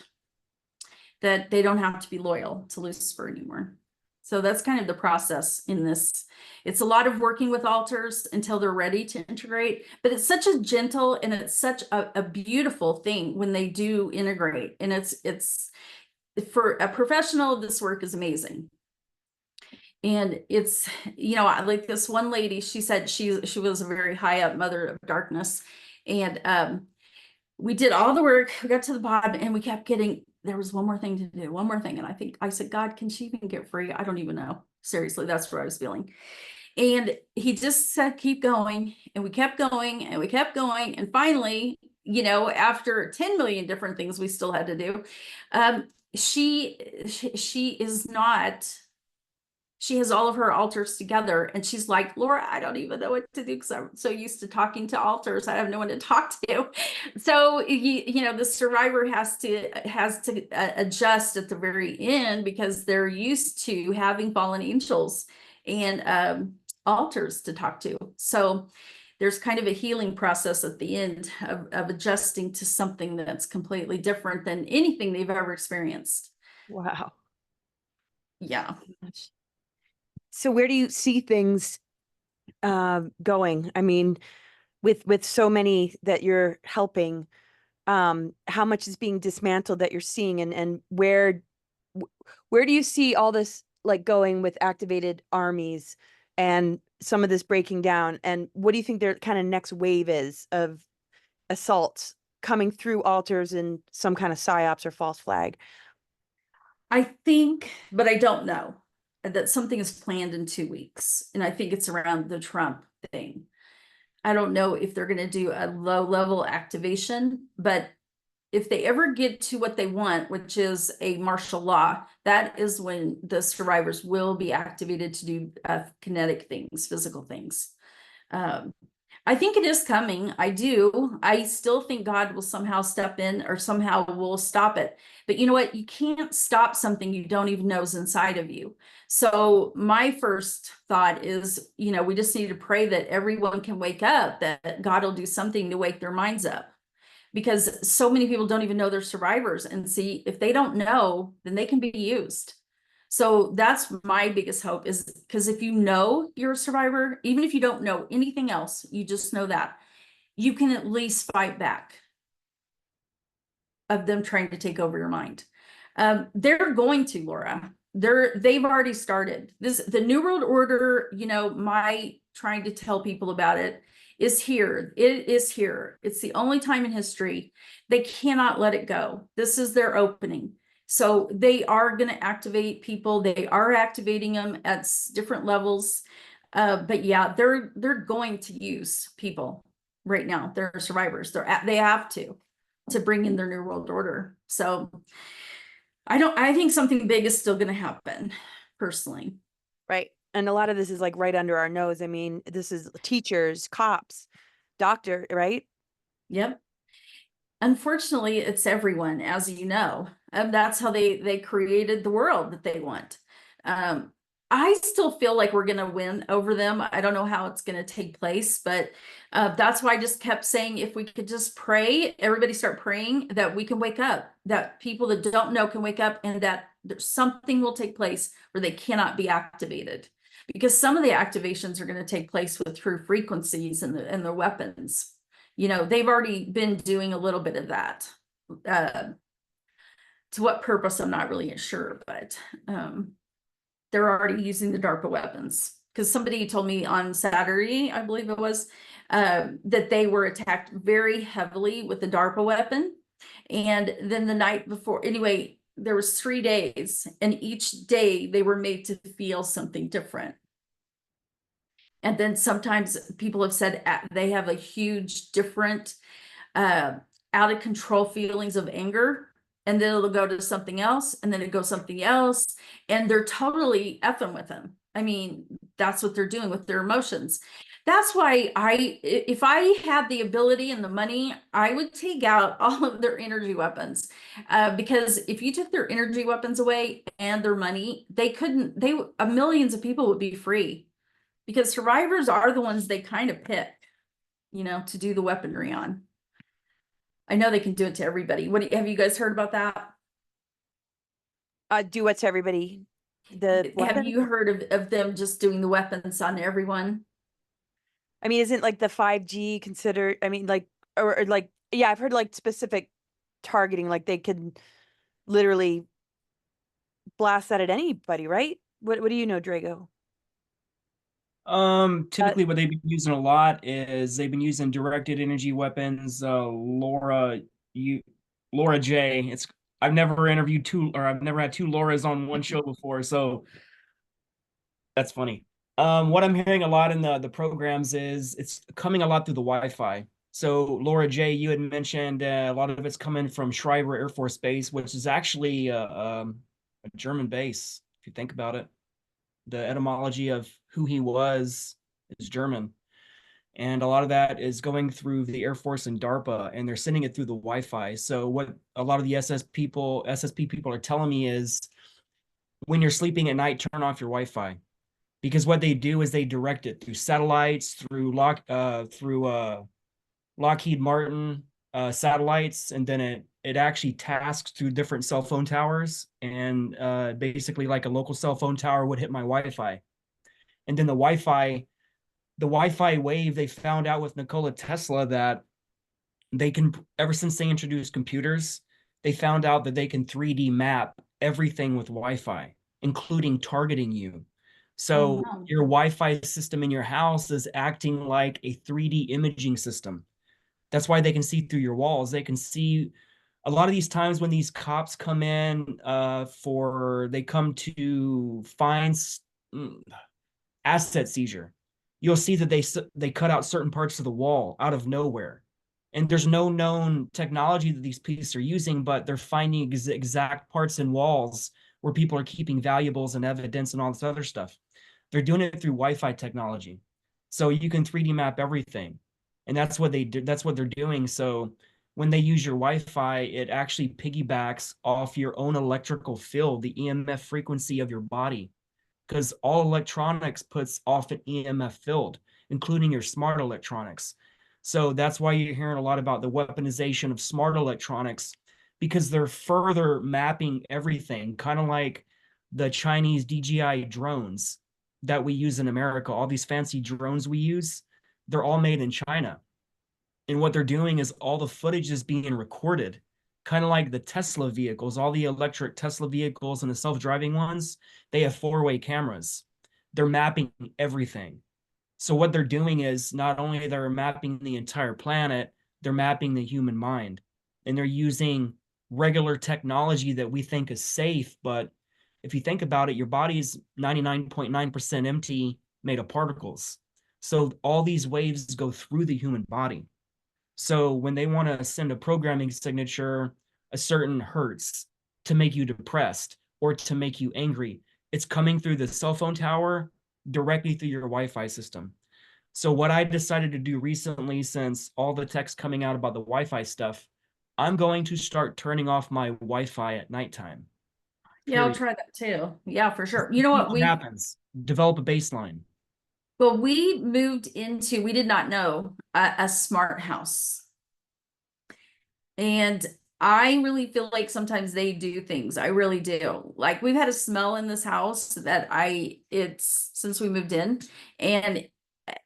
that they don't have to be loyal to Lucifer anymore. So that's kind of the process in this. It's a lot of working with altars until they're ready to integrate, but it's such a gentle and it's such a beautiful thing when they do integrate. And it's for a professional, this work is amazing. And it's, like this one lady, she said she was a very high up mother of darkness. And we did all the work, we got to the bottom, and we kept getting, there was one more thing to do, one more thing. And I said, God, can she even get free? I don't even know. Seriously, that's what I was feeling. And he just said, keep going. And we kept going and we kept going. And finally, after 10 million different things we still had to do, she is not, she has all of her altars together, and she's like, Laura, I don't even know what to do, because I'm so used to talking to altars. I have no one to talk to. So the survivor has to adjust at the very end, because they're used to having fallen angels and altars to talk to. So there's kind of a healing process at the end of adjusting to something that's completely different than anything they've ever experienced. Wow. Yeah. So where do you see things going? I mean, with so many that you're helping, how much is being dismantled that you're seeing, and where do you see all this like going with activated armies and some of this breaking down? And what do you think their kind of next wave is of assaults coming through altars and some kind of psyops or false flag? I think, but I don't know, that something is planned in 2 weeks. And I think it's around the Trump thing. I don't know if they're going to do a low level activation, but if they ever get to what they want, which is a martial law, that is when the survivors will be activated to do kinetic things, physical things. I think it is coming. I do. I still think God will somehow step in, or somehow will stop it. But you know what? You can't stop something you don't even know is inside of you. So my first thought is, we just need to pray that everyone can wake up, that God will do something to wake their minds up. Because so many people don't even know they're survivors. And see, if they don't know, then they can be used. So that's my biggest hope, is because if you know you're a survivor, even if you don't know anything else, you just know that, you can at least fight back of them trying to take over your mind. They're going to, Laura. They've already started. The New World Order, my trying to tell people about it is here. It is here. It's the only time in history. They cannot let it go. This is their opening. So they are going to activate people. They are activating them at different levels. But yeah, they're going to use people right now. They're survivors. They have to bring in their New World Order. So I think something big is still going to happen, personally. Right. And a lot of this is like right under our nose. I mean, this is teachers, cops, doctor, right? Yep. Unfortunately, it's everyone, as you know. That's how they created the world that they want. I still feel like we're going to win over them. I don't know how it's going to take place, but that's why I just kept saying, if we could just pray, everybody start praying that we can wake up, that people that don't know can wake up, and that something will take place where they cannot be activated. Because some of the activations are going to take place with true frequencies and the weapons. They've already been doing a little bit of that. To what purpose, I'm not really sure, but they're already using the DARPA weapons. Because somebody told me on Saturday, I believe it was, that they were attacked very heavily with the DARPA weapon. And then the night before, anyway, there was 3 days, and each day they were made to feel something different. And then sometimes people have said they have a huge different out of control feelings of anger, and then it'll go to something else, and then it goes something else, and they're totally effing with them. I mean, that's what they're doing with their emotions. That's why if I had the ability and the money, I would take out all of their energy weapons. Because if you took their energy weapons away and their money, millions of people would be free. Because survivors are the ones they kind of pick, to do the weaponry on. I know they can do it to everybody. Have you guys heard about that? Do what to everybody? Have you heard of them just doing the weapons on everyone? I mean, isn't like the 5G considered? I mean, like, or like, yeah, I've heard like specific targeting, like they could literally blast that at anybody, right? What do you know, Drago? Typically what they've been using a lot is they've been using directed energy weapons. Laura J. I've never interviewed I've never had two Lauras on one show before, so that's funny. What I'm hearing a lot in the programs is it's coming a lot through the Wi-Fi. So Laura J, you had mentioned a lot of it's coming from Schreiber Air Force Base, which is actually a German base, if you think about it. The etymology of who he was is German. And a lot of that is going through the Air Force and DARPA, and they're sending it through the Wi-Fi. So what a lot of the SSP people are telling me is when you're sleeping at night, turn off your Wi-Fi. Because what they do is they direct it through satellites, through Lockheed Martin satellites, and then it actually tasks through different cell phone towers, and basically like a local cell phone tower would hit my Wi-Fi. And then the Wi-Fi wave, they found out with Nikola Tesla that they can, ever since they introduced computers, they found out that they can 3D map everything with Wi-Fi, including targeting you. So wow. your Wi-Fi system in your house is acting like a 3D imaging system. That's why they can see through your walls. They can see a lot of these times when these cops come in they come to find asset seizure. You'll see that they cut out certain parts of the wall out of nowhere. And there's no known technology that these police are using, but they're finding exact parts in walls where people are keeping valuables and evidence and all this other stuff. They're doing it through Wi-Fi technology. So you can 3D map everything. And that's what they do. That's what they're doing. So when they use your Wi-Fi, it actually piggybacks off your own electrical field, the EMF frequency of your body, because all electronics puts off an EMF field, including your smart electronics. So that's why you're hearing a lot about the weaponization of smart electronics, because they're further mapping everything, kind of like the Chinese DJI drones that we use in America. All these fancy drones we use, they're all made in China. And what they're doing is all the footage is being recorded. kind of like the Tesla vehicles, all the electric Tesla vehicles and the self-driving ones, they have four-way cameras. They're mapping everything. So what they're doing is not only they're mapping the entire planet, they're mapping the human mind. And they're using regular technology that we think is safe, but if you think about it, your body's 99.9% empty, made of particles. So all these waves go through the human body. So when they want to send a programming signature, a certain hertz to make you depressed or to make you angry, it's coming through the cell phone tower directly through your Wi-Fi system. So what I decided to do recently, since all the text coming out about the Wi-Fi stuff, I'm going to start turning off my Wi-Fi at nighttime. Yeah, I'll Period. try that too. Yeah, for sure. You know See what? what happens. Develop a baseline. Well, we moved into, we did not know a smart house. And I really feel like sometimes they do things. I really do. Like we've had a smell in this house that it's since we moved in. And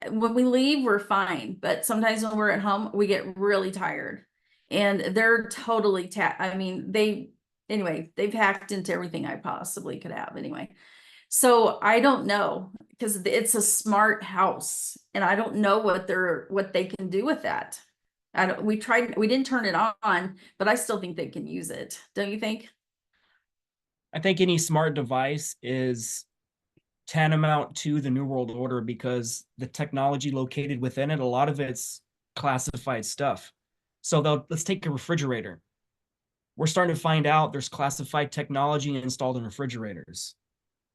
when we leave, we're fine. But sometimes when we're at home, we get really tired. And they're totally, I mean, anyway, they've hacked into everything I possibly could have anyway. So I don't know because it's a smart house and I don't know what they can do with that. We didn't turn it on, but I still think they can use it. Don't you think? I think any smart device is tantamount to the New World Order because the technology located within it, a lot of it's classified stuff. So let's take a refrigerator. We're starting to find out there's classified technology installed in refrigerators.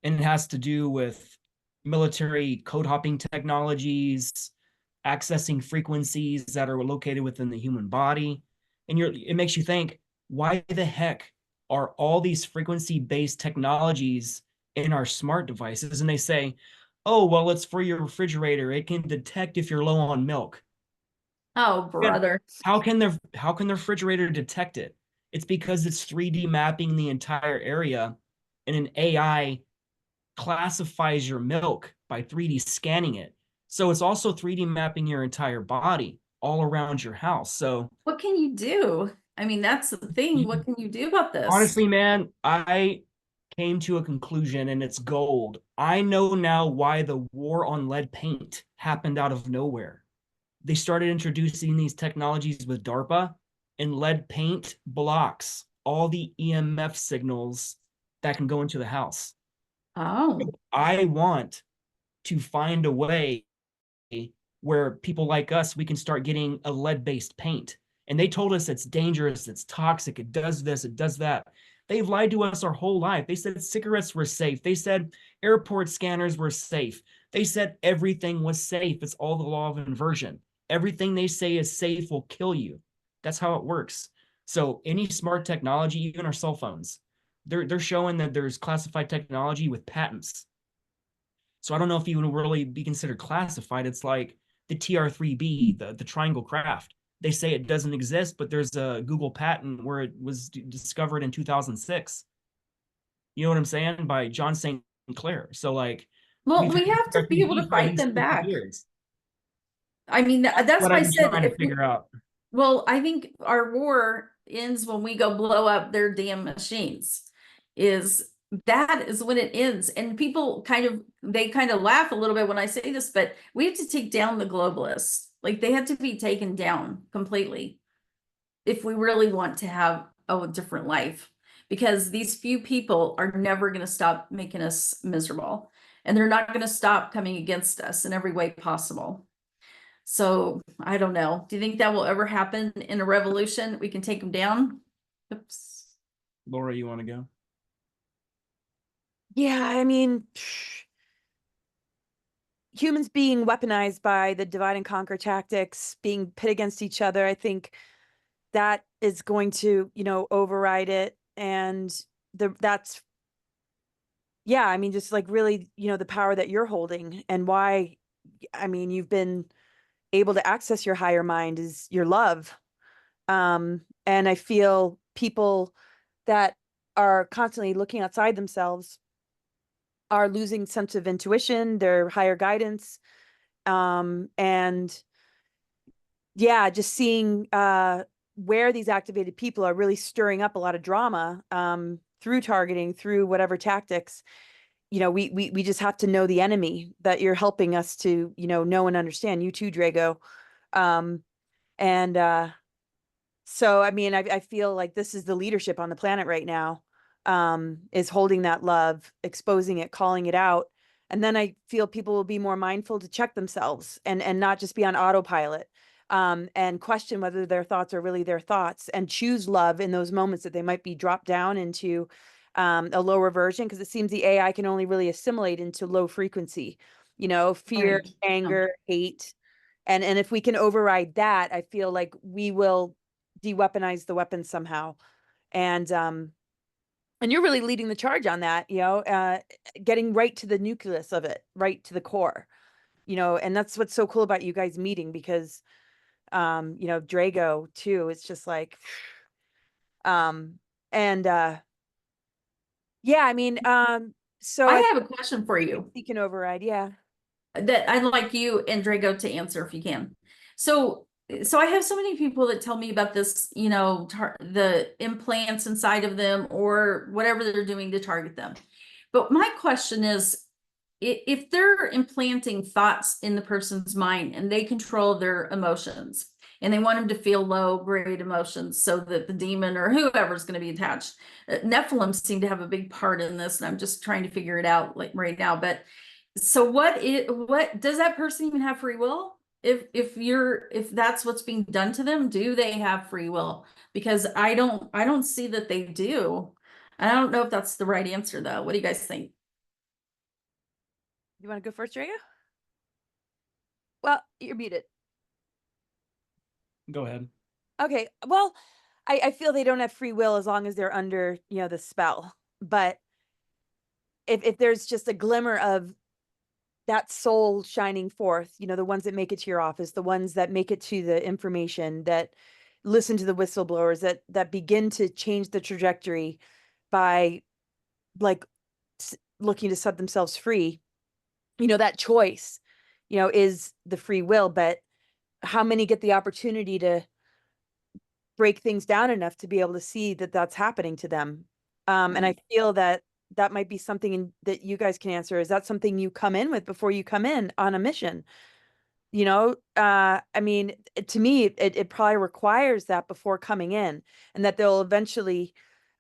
And it has to do with military code hopping technologies, accessing frequencies that are located within the human body. And it makes you think, why the heck are all these frequency-based technologies in our smart devices? And they say, oh, well, it's for your refrigerator. It can detect if you're low on milk. Oh, brother. How can the refrigerator detect it? It's because it's 3D mapping the entire area, and an AI classifies your milk by 3D scanning it. So it's also 3D mapping your entire body all around your house. So What can you do? I mean, that's the thing. What can you do about this? honestly, man, I came to a conclusion and it's gold. I know now why the war on lead paint happened out of nowhere. They started introducing these technologies with DARPA, and lead paint blocks all the EMF signals that can go into the house. Oh, I want to find a way where people like us, we can start getting a lead-based paint. And they told us it's dangerous, it's toxic, it does this, it does that. They've lied to us our whole life. They said cigarettes were safe. They said airport scanners were safe. They said everything was safe. It's all the law of inversion. Everything they say is safe will kill you. That's how it works. So any smart technology, even our cell phones, they're showing that there's classified technology with patents. So I don't know if you would really be considered classified. It's like the TR3B, the triangle craft. They say it doesn't exist, but there's a Google patent where it was discovered in 2006. You know what I'm saying? By John St. Clair. So like well, we've had we have to be able to TR3B for at fight least them 50 back. years. I mean, that's What why I I've been said trying to figure out. well, I think our war ends when we go blow up their damn machines. Is that is when it ends. And people they kind of laugh a little bit when I say this, but we have to take down the globalists. Like they have to be taken down completely if we really want to have a different life. Because these few people are never going to stop making us miserable. And they're not going to stop coming against us in every way possible. So I don't know. Do you think that will ever happen in a revolution? We can take them down? Oops. Laura, you want to go? Yeah, I mean, humans being weaponized by the divide and conquer tactics, being pit against each other, I think that is going to, override it. And that's, yeah, I mean, just like really, the power that you're holding and why, I mean, you've been able to access your higher mind is your love. And I feel people that are constantly looking outside themselves are losing sense of intuition, their higher guidance. And yeah, just seeing where these activated people are really stirring up a lot of drama through targeting, through whatever tactics. We just have to know the enemy that you're helping us to, know and understand. You too, Drago. And so, I mean, I feel like this is the leadership on the planet right now, is holding that love, exposing it, calling it out. And then I feel people will be more mindful to check themselves and not just be on autopilot, and question whether their thoughts are really their thoughts, and choose love in those moments that they might be dropped down into a lower version, because it seems the AI can only really assimilate into low frequency, fear, Right. anger, hate. And if we can override that, I feel like we will de-weaponize the weapon somehow. And you're really leading the charge on that, getting right to the nucleus of it, right to the core, and that's what's so cool about you guys meeting, because Drago too, it's just like and yeah, I mean, so I I have a question for you think you can override, yeah. that I'd like you and Drago to answer if you can. So I have so many people that tell me about this, the implants inside of them or whatever they're doing to target them. But my question is, if they're implanting thoughts in the person's mind and they control their emotions and they want them to feel low grade emotions so that the demon or whoever's going to be attached, Nephilim seem to have a big part in this, and I'm just trying to figure it out like right now. But so what does that person even have free will? If that's what's being done to them, do they have free will? Because I don't see that they do. I don't know if that's the right answer though. What do you guys think? You want to go first, Drago? Well, you're muted. Go ahead. Okay, well, I feel they don't have free will as long as they're under, the spell. But if there's just a glimmer of that soul shining forth, the ones that make it to your office, the ones that make it to the information, that listen to the whistleblowers, that begin to change the trajectory by like looking to set themselves free, that choice, is the free will. But how many get the opportunity to break things down enough to be able to see that that's happening to them? And I feel that that might be something that you guys can answer. Is that something you come in with before you come in on a mission? I mean, to me, it probably requires that before coming in, and that they'll eventually,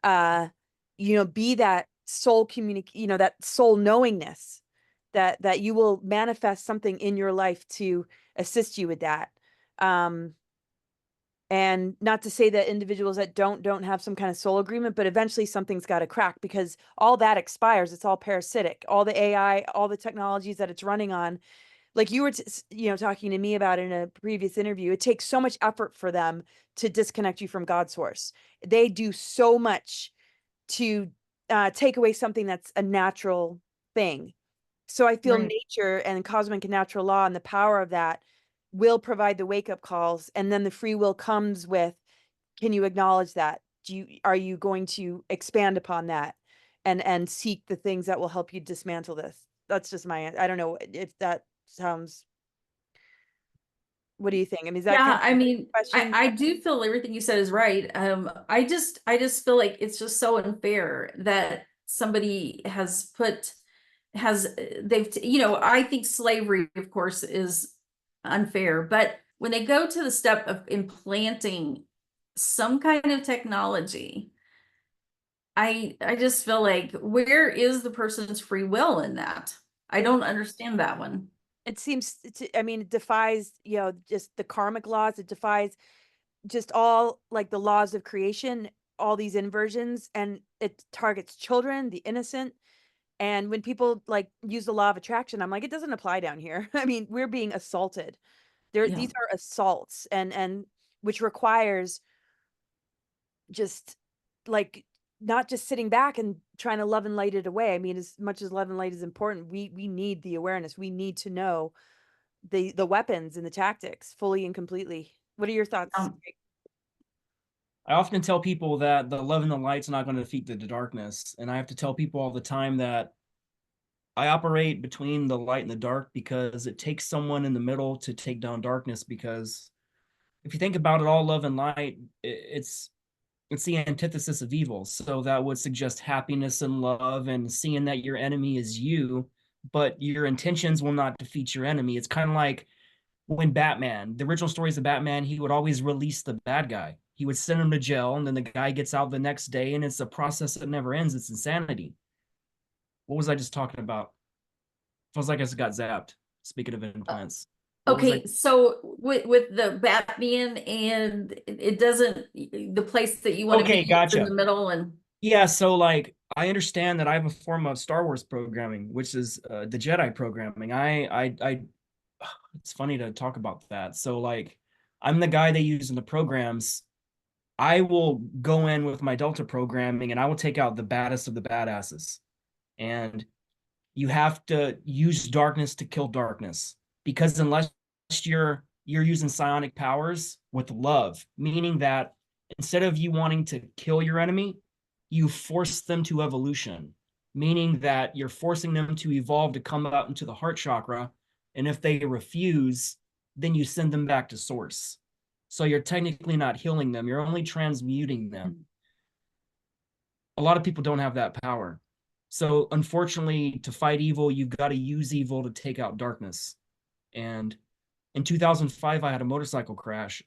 be that soul that soul knowingness, that you will manifest something in your life to assist you with that. And not to say that individuals that don't have some kind of soul agreement, but eventually something's got to crack, because all that expires. It's all parasitic. All the AI, all the technologies that it's running on, like you were talking to me about in a previous interview, it takes so much effort for them to disconnect you from God's source. They do so much to take away something that's a natural thing. So I feel Right. nature and cosmic and natural law and the power of that will provide the wake up calls, and then the free will comes with, can you acknowledge that? Are you going to expand upon that and seek the things that will help you dismantle this? That's just I don't know if that sounds, what do you think? I mean, is that kind Yeah, of I mean, a question? I do feel everything you said is right. I just feel like it's just so unfair that somebody I think slavery, of course, is unfair, but when they go to the step of implanting some kind of technology, I just feel like, where is the person's free will in that? I It don't understand that one. it seems to, I mean, it defies, just the karmic laws. It defies just all like the laws of creation, all these inversions, and it targets children, the innocent. And when people like use the law of attraction, I'm like, it doesn't apply down here. I mean, we're being assaulted. Yeah. These are assaults, and which requires just like not just sitting back and trying to love and light it away. I mean, as much as love and light is important, we need the awareness. We need to know the weapons and the tactics fully and completely. What are your thoughts? Um, I often tell people that the love and the light's not going to defeat the darkness. And I have to tell people all the time that I operate between the light and the dark because it takes someone in the middle to take down darkness, because if you think about it, all love and light, it's the antithesis of evil. So that would suggest happiness and love and seeing that your enemy is you, but your intentions will not defeat your enemy. It's kind of like when Batman, the original stories of Batman, he would always release the bad guy. He would send him to jail, and then the guy gets out the next day, and it's a process that never ends. It's insanity. What was I just talking about? Feels like I just got zapped. Speaking of implants, what was I? Okay, so with the Batman and it doesn't, the place that you want to be Okay, is in the gotcha. middle and Yeah, so like I understand that I have a form of Star Wars programming, which is the Jedi programming. It's funny to talk about that. So like I'm the guy they use in the programs. I will go in with my Delta programming and I will take out the baddest of the badasses. And you have to use darkness to kill darkness because unless you're using psionic powers with love, meaning that instead of you wanting to kill your enemy, you force them to evolution, meaning that you're forcing them to evolve to come out into the heart chakra, and if they refuse, then you send them back to source. So you're technically not healing them, you're only transmuting them. A lot of people don't have that power. So unfortunately, to fight evil, you've got to use evil to take out darkness. And in 2005, I had a motorcycle crash.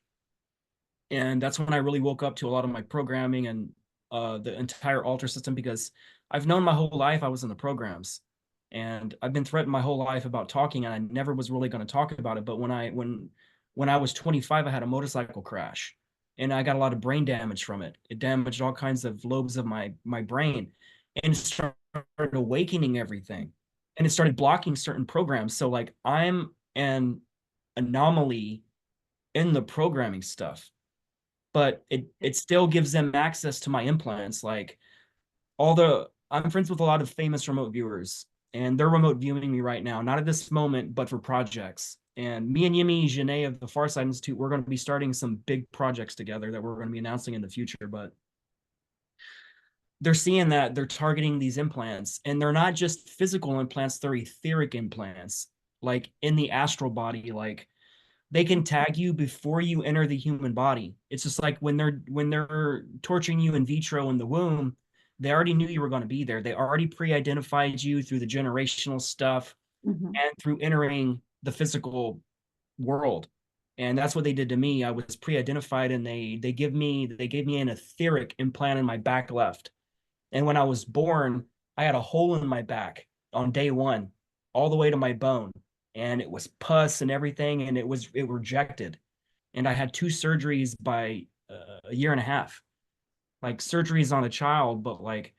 And that's when I really woke up to a lot of my programming and the entire altar system, because I've known my whole life I was in the programs. And I've been threatened my whole life about talking, and I never was really going to talk about it. But when I was 25, I had a motorcycle crash, and I got a lot of brain damage from it. It damaged all kinds of lobes of my brain, and started awakening everything, and it started blocking certain programs. So like I'm an anomaly in the programming stuff, but it still gives them access to my implants. Like all the I'm friends with a lot of famous remote viewers, and they're remote viewing me right now, not at this moment, but for projects. And me and Yemi Janae of the Farside Institute, we're going to be starting some big projects together that we're going to be announcing in the future. But they're seeing that they're targeting these implants, and they're not just physical implants, they're etheric implants, like in the astral body. Like they can tag you before you enter the human body. It's just like when they're torturing you in vitro in the womb, they already knew you were going to be there. They already pre-identified you through the generational stuff Mhm. and through entering the physical world. And that's what they did to me. I was pre-identified, and they gave me an etheric implant in my back left. And when I was born, I had a hole in my back on day one, all the way to my bone. And it was pus and everything, and it rejected. And I had two surgeries by a year and a half, like surgeries on a child. But like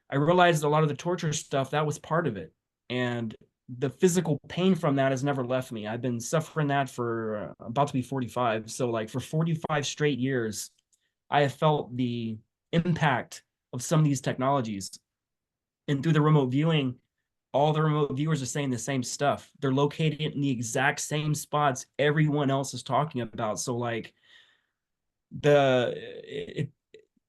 I realized a lot of the torture stuff, that was part of it. And the physical pain from that has never left me. I've been suffering that for about to be 45. So like for 45 straight years, I have felt the impact of some of these technologies. And through the remote viewing, all the remote viewers are saying the same stuff. They're located in the exact same spots everyone else is talking about. So like the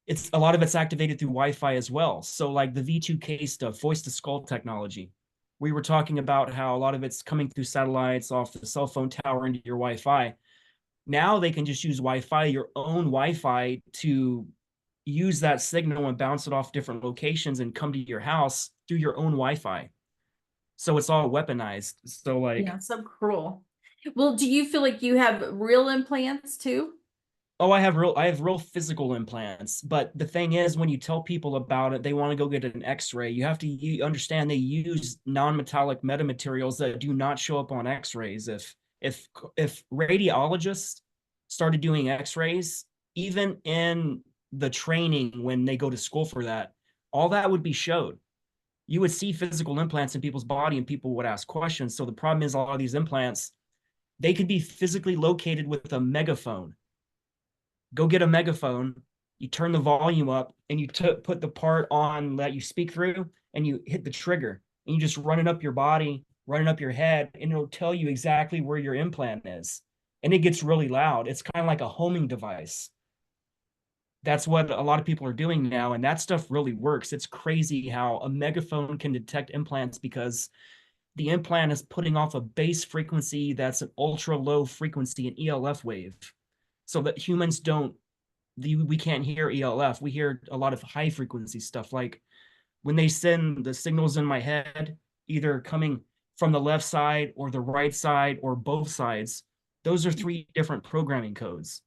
it's a lot of it's activated through Wi-Fi as well. So like the V2K stuff, voice to skull technology. We were talking about how a lot of it's coming through satellites off the cell phone tower into your Wi-Fi. Now they can just use Wi-Fi, your own Wi-Fi, to use that signal and bounce it off different locations and come to your house through your own Wi-Fi. So it's all weaponized. So like, Yeah, so cruel. Well, do you feel like you have real implants too? oh, I have real physical implants. But the thing is, when you tell people about it, they want to go get an X-ray. You have to understand they use non-metallic metamaterials that do not show up on X-rays. If radiologists started doing X-rays, even in the training when they go to school for that, all that would be showed. You would see physical implants in people's body, and people would ask questions. So the problem is, a lot of these implants, they could be physically located with a megaphone. Go get a megaphone, you turn the volume up, and you put the part on that you speak through, and you hit the trigger, and you just run it up your body, run it up your head, and it'll tell you exactly where your implant is. And it gets really loud. It's kind of like a homing device. That's what a lot of people are doing now, and that stuff really works. It's crazy how a megaphone can detect implants, because the implant is putting off a base frequency that's an ultra low frequency, an ELF wave. so that humans don't, we can't hear ELF. We hear a lot of high frequency stuff, like when they send the signals in my head, either coming from the left side or the right side or both sides. Those are 3 different programming codes.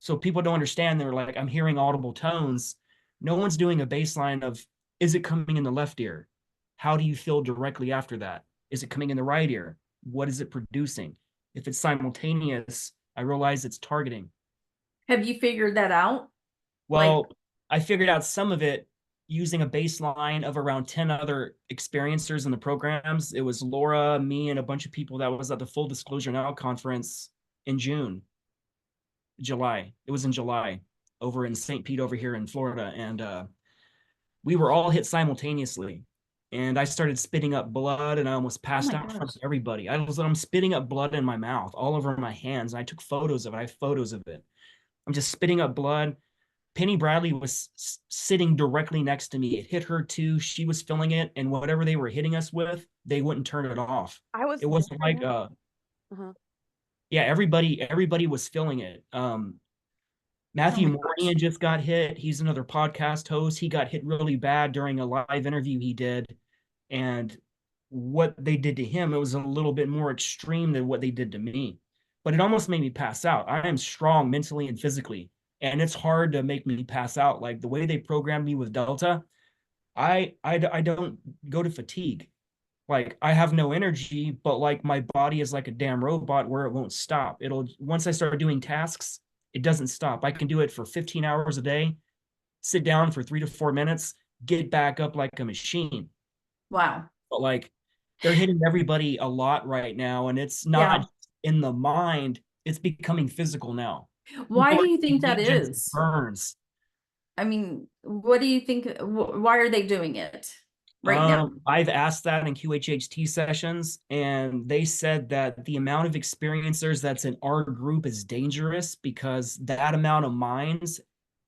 So people don't understand. They're like, I'm hearing audible tones. No one's doing a baseline of, is it coming in the left ear? How do you feel directly after that? Is it coming in the right ear? What is it producing? If it's simultaneous, I realize it's targeting. Have you figured that out? Like, Well, I figured out some of it using a baseline of around 10 other experiencers in the programs. It was Laura, me, and a bunch of people that was at the Full Disclosure Now conference in July. It was in July over in St. Pete over here in Florida. And we were all hit simultaneously. And I started spitting up blood and I almost oh passed my out in front gosh. of everybody. I'm spitting up blood in my mouth, all over my hands. And I took photos of it. I have photos of it. I'm just spitting up blood. Penny Bradley was sitting directly next to me. It hit her too. She was feeling it, and whatever they were hitting us with, they wouldn't turn it off. I was It wasn't like there. Uh-huh. yeah, everybody was feeling it. Oh Matthew my gosh. Mornian just got hit. He's another podcast host. He got hit really bad during a live interview he did. And what they did to him, it was a little bit more extreme than what they did to me. But it almost made me pass out. I am strong mentally and physically. And it's hard to make me pass out. Like the way they programmed me with Delta, I don't go to fatigue. Like I have no energy, but like my body is like a damn robot where it won't stop. It'll, once I start doing tasks, it doesn't stop. I can do it for 15 hours a day, sit down for 3 to 4 minutes, get back up like a machine. Wow. But like they're hitting everybody a lot right now, and it's Yeah. not in the mind, it's becoming physical now. Why People do are you think getting that legions, is? burns. I mean, what do you think? Why are they doing it right now? I've asked that in QHHT sessions, and they said that the amount of experiencers that's in our group is dangerous because that amount of minds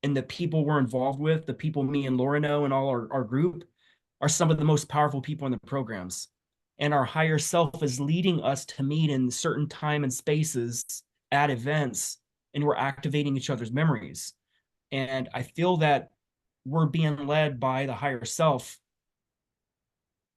and the people we're involved with, the people me and Laura know and all our group, are some of the most powerful people in the programs. And our higher self is leading us to meet in certain time and spaces at events, and we're activating each other's memories. And I feel that we're being led by the higher self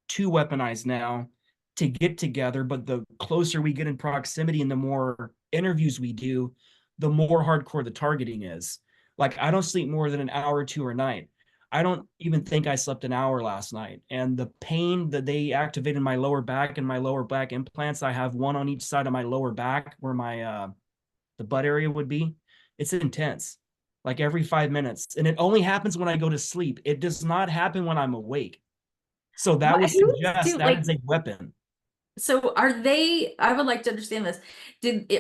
to weaponize now to get together. But the closer we get in proximity and the more interviews we do, the more hardcore the targeting is. Like I don't sleep more than an hour or two a night. I don't even think I slept an hour last night. And the pain that they activated my lower back and my lower back implants, I have one on each side of my lower back where my the butt area would be. It's intense. Like every 5 minutes. And it only happens when I go to sleep. It does not happen when I'm awake. So that would Who's suggest do that like? is a weapon. So are they? I would like to understand this.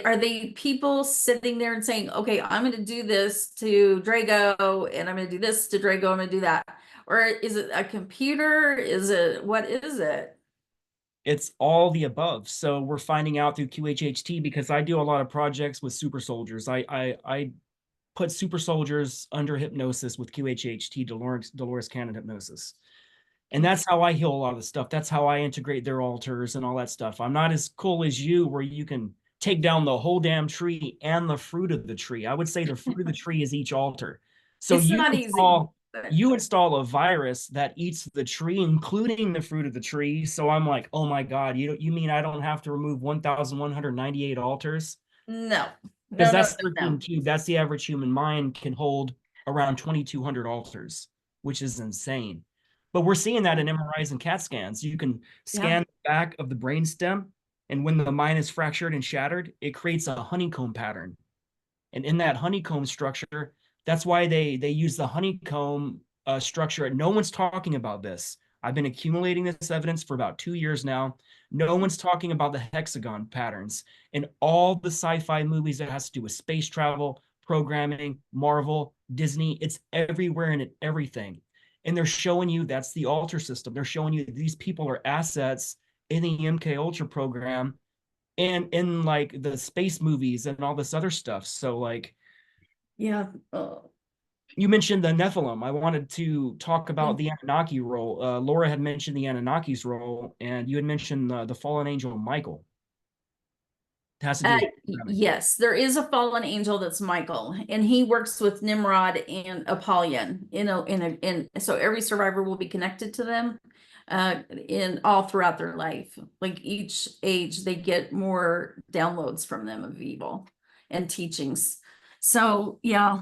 Are they people sitting there and saying, "Okay, I'm going to do this to Drago, and I'm going to do this to Drago. I'm going to do that," or is it a computer? Is it what is it? It's all the above. So we're finding out through QHHT because I do a lot of projects with super soldiers. I put super soldiers under hypnosis with QHHT, Dolores Cannon hypnosis. And that's how I heal a lot of the stuff. That's how I integrate their altars and all that stuff. I'm not as cool as you, where you can take down the whole damn tree and the fruit of the tree. I would say the fruit of the tree is each altar. So It's not easy. you install a virus that eats the tree, including the fruit of the tree. So I'm like, oh my God, you mean I don't have to remove 1,198 altars? No, Because no, no, that's no, no. 13 cubed. That's the average human mind can hold around 2,200 altars, which is insane. But we're seeing that in MRIs and CAT scans. You can Yeah. scan the back of the brainstem, and when the mind is fractured and shattered, it creates a honeycomb pattern. And in that honeycomb structure, that's why they use the honeycomb structure. No one's talking about this. I've been accumulating this evidence for about 2 years now. No one's talking about the hexagon patterns in all the sci-fi movies that has to do with space travel, programming, Marvel, Disney. It's everywhere and in everything. And they're showing you that's the altar system. They're showing you these people are assets in the MK Ultra program and in like the space movies and all this other stuff. So like Yeah. Oh, you mentioned the Nephilim. I wanted to talk yeah. about the Anunnaki role. Laura had mentioned the Anunnaki's role, and you had mentioned the fallen angel Michael. has to do with programming. Yes, there is a fallen angel that's Michael, and he works with Nimrod and Apollyon. So every survivor will be connected to them in all throughout their life. Like each age, they get more downloads from them of evil and teachings. So yeah,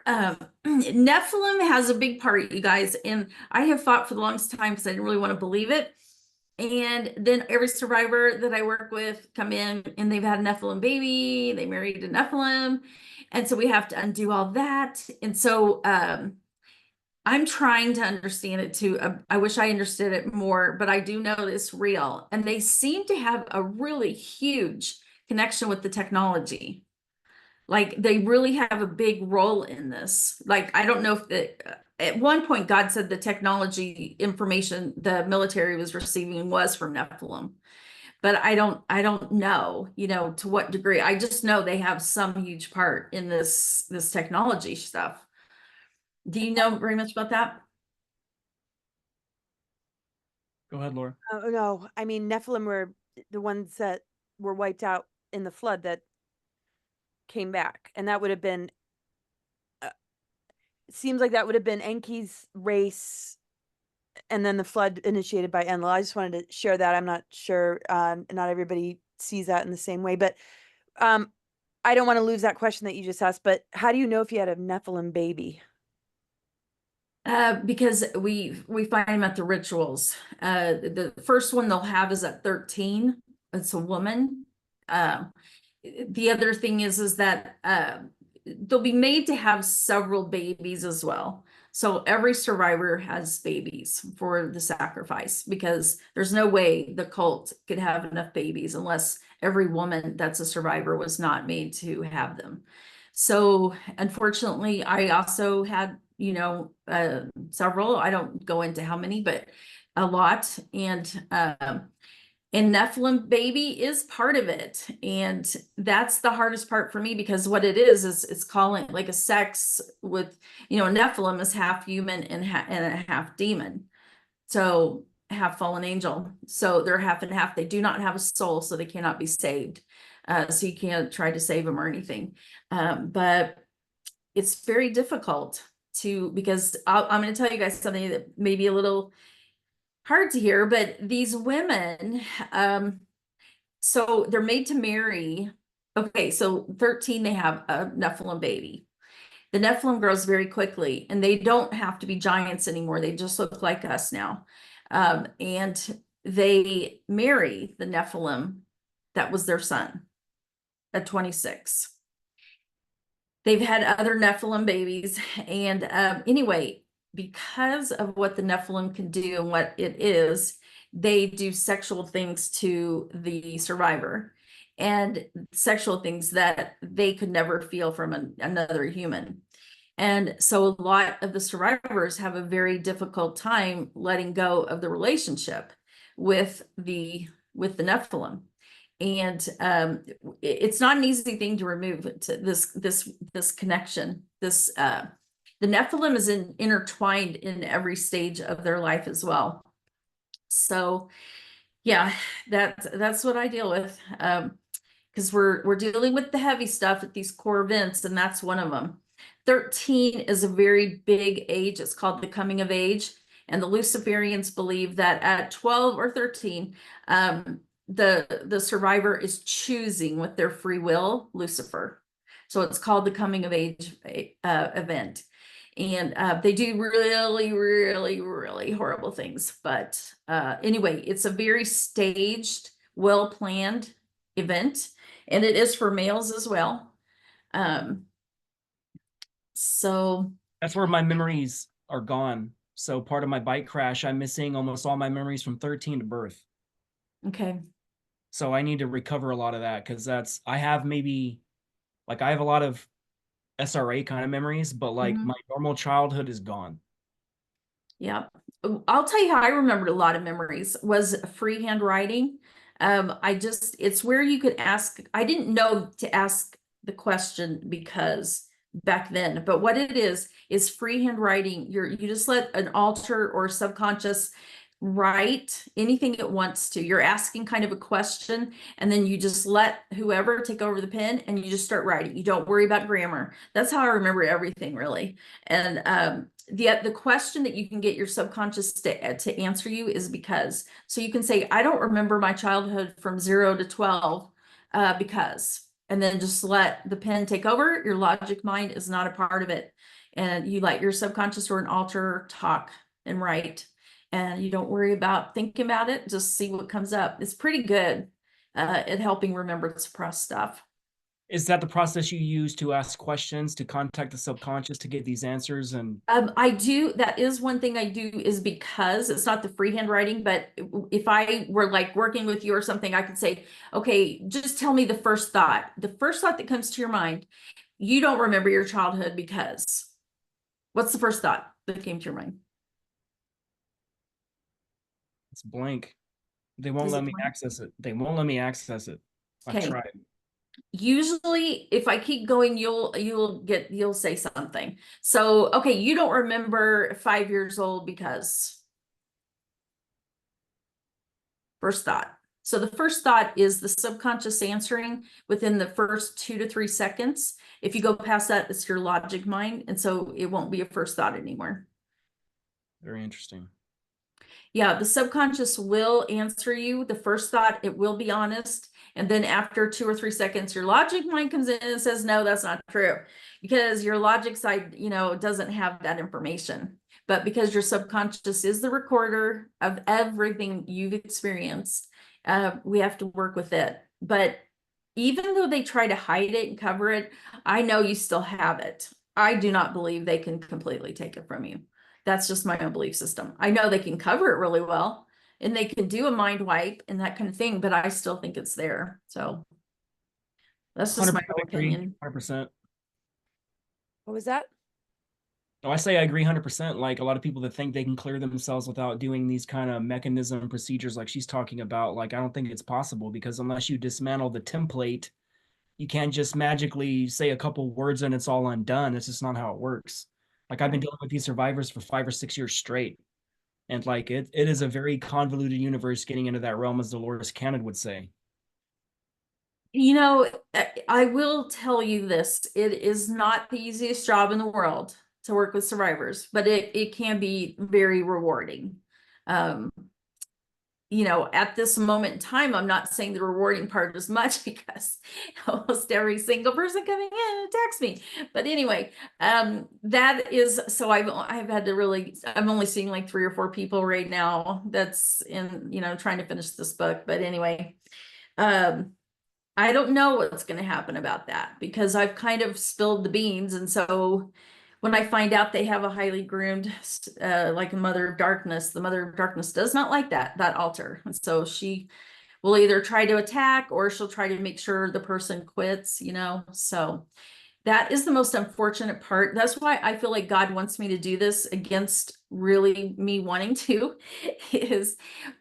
Nephilim has a big part, you guys, and I have fought for the longest time because I didn't really want to believe it. And then every survivor that I work with come in and they've had a Nephilim baby, they married a Nephilim. And so we have to undo all that. And so I'm trying to understand it too. I wish I understood it more, but I do know it's real. And they seem to have a really huge connection with the technology. Like they really have a big role in this. Like, I don't know if at one point God said the technology information the military was receiving was from Nephilim, but I don't know, to what degree. I just know they have some huge part in this technology stuff. Do you know very much about that? Go ahead, Laura. Oh, no. I mean, Nephilim were the ones that were wiped out in the flood that came back. And that would have been, it seems like that would have been Enki's race and then the flood initiated by Enlil. I just wanted to share that. I'm not sure, not everybody sees that in the same way, but I don't want to lose that question that you just asked, but how do you know if you had a Nephilim baby? Because we find them at the rituals. The first one they'll have is at 13. It's a woman. The other thing is that they'll be made to have several babies as well. So every survivor has babies for the sacrifice, because there's no way the cult could have enough babies unless every woman that's a survivor was not made to have them. So unfortunately, I also had, several. I don't go into how many, but a lot. And Nephilim baby is part of it. And that's the hardest part for me, because what it is it's calling like a sex with, Nephilim is half human and a half demon. So half fallen angel. So they're half and half. They do not have a soul, so they cannot be saved. So you can't try to save them or anything. But it's very difficult because I'm going to tell you guys something that may be a little hard to hear, but these women, so they're made to marry. Okay, so 13, they have a Nephilim baby. The Nephilim grows very quickly, and they don't have to be giants anymore. They just look like us now. And they marry the Nephilim that was their son at 26. They've had other Nephilim babies. And anyway, because of what the Nephilim can do and what it is, they do sexual things to the survivor, and sexual things that they could never feel from another human. And so a lot of the survivors have a very difficult time letting go of the relationship with the Nephilim. And it's not an easy thing to remove, to this connection. The Nephilim is intertwined in every stage of their life as well. So yeah, that's what I deal with. Because we're dealing with the heavy stuff at these core events, and that's one of them. 13 is a very big age. It's called the coming of age. And the Luciferians believe that at 12 or 13, the survivor is choosing with their free will Lucifer. So it's called the coming of age event. And they do really, really, really horrible things. But anyway, it's a very staged, well-planned event. And it is for males as well. So that's where my memories are gone. So part of my bike crash, I'm missing almost all my memories from 13 to birth. Okay. So I need to recover a lot of that, because I have a lot of SRA kind of memories, but like my normal childhood is gone. Yeah. I'll tell you how I remembered a lot of memories was freehand writing. It's where you could ask. I didn't know to ask the question because back then, but what it is freehand writing. You just let an alter or subconscious write anything it wants to. You're asking kind of a question, and then you just let whoever take over the pen and you just start writing. You don't worry about grammar. That's how I remember everything, really. And yet the question that you can get your subconscious to answer you is because. So you can say, I don't remember my childhood from 0 to 12 because, and then just let the pen take over. Your logic mind is not a part of it. And you let your subconscious or an alter talk and write, and you don't worry about thinking about it. Just see what comes up. It's pretty good at helping remember suppressed stuff. Is that the process you use to ask questions, to contact the subconscious to get these answers? And I do. That is one thing I do, is because it's not the freehand writing, but if I were like working with you or something, I could say, okay, just tell me the first thought. The first thought that comes to your mind. You don't remember your childhood because. What's the first thought that came to your mind? it's blank. They won't Is let it me blank? access it. They won't let me access it. I've Okay. tried. Usually if I keep going, you'll say something. So, okay, you don't remember 5 years old because first thought. So the first thought is the subconscious answering within the first 2 to 3 seconds. If you go past that, it's your logic mind. And so it won't be a first thought anymore. Very interesting. Yeah, the subconscious will answer you. The first thought, it will be honest. And then after 2 or 3 seconds, your logic mind comes in and says, no, that's not true. Because your logic side, doesn't have that information. But because your subconscious is the recorder of everything you've experienced, we have to work with it. But even though they try to hide it and cover it, I know you still have it. I do not believe they can completely take it from you. That's just my own belief system. I know they can cover it really well and they can do a mind wipe and that kind of thing, but I still think it's there. So that's just my 100% own agree. opinion. 100%. What was that? No, I say I agree 100%. Like a lot of people that think they can clear themselves without doing these kind of mechanism procedures like she's talking about, like I don't think it's possible, because unless you dismantle the template, you can't just magically say a couple words and it's all undone. It's just not how it works. Like I've been dealing with these survivors for 5 or 6 years straight. And like it is a very convoluted universe getting into that realm, as Dolores Cannon would say. I will tell you this. It is not the easiest job in the world to work with survivors, but it can be very rewarding. Um, at this moment in time, I'm not saying the rewarding part as much because almost every single person coming in attacks me. But anyway, that is, so I've had to really, I'm only seeing like 3 or 4 people right now that's in, trying to finish this book. But anyway, I don't know what's going to happen about that because I've kind of spilled the beans. And so when I find out they have a highly groomed, like a mother of darkness, the mother of darkness does not like that altar. And so she will either try to attack or she'll try to make sure the person quits, So that is the most unfortunate part. That's why I feel like God wants me to do this against really me wanting to, is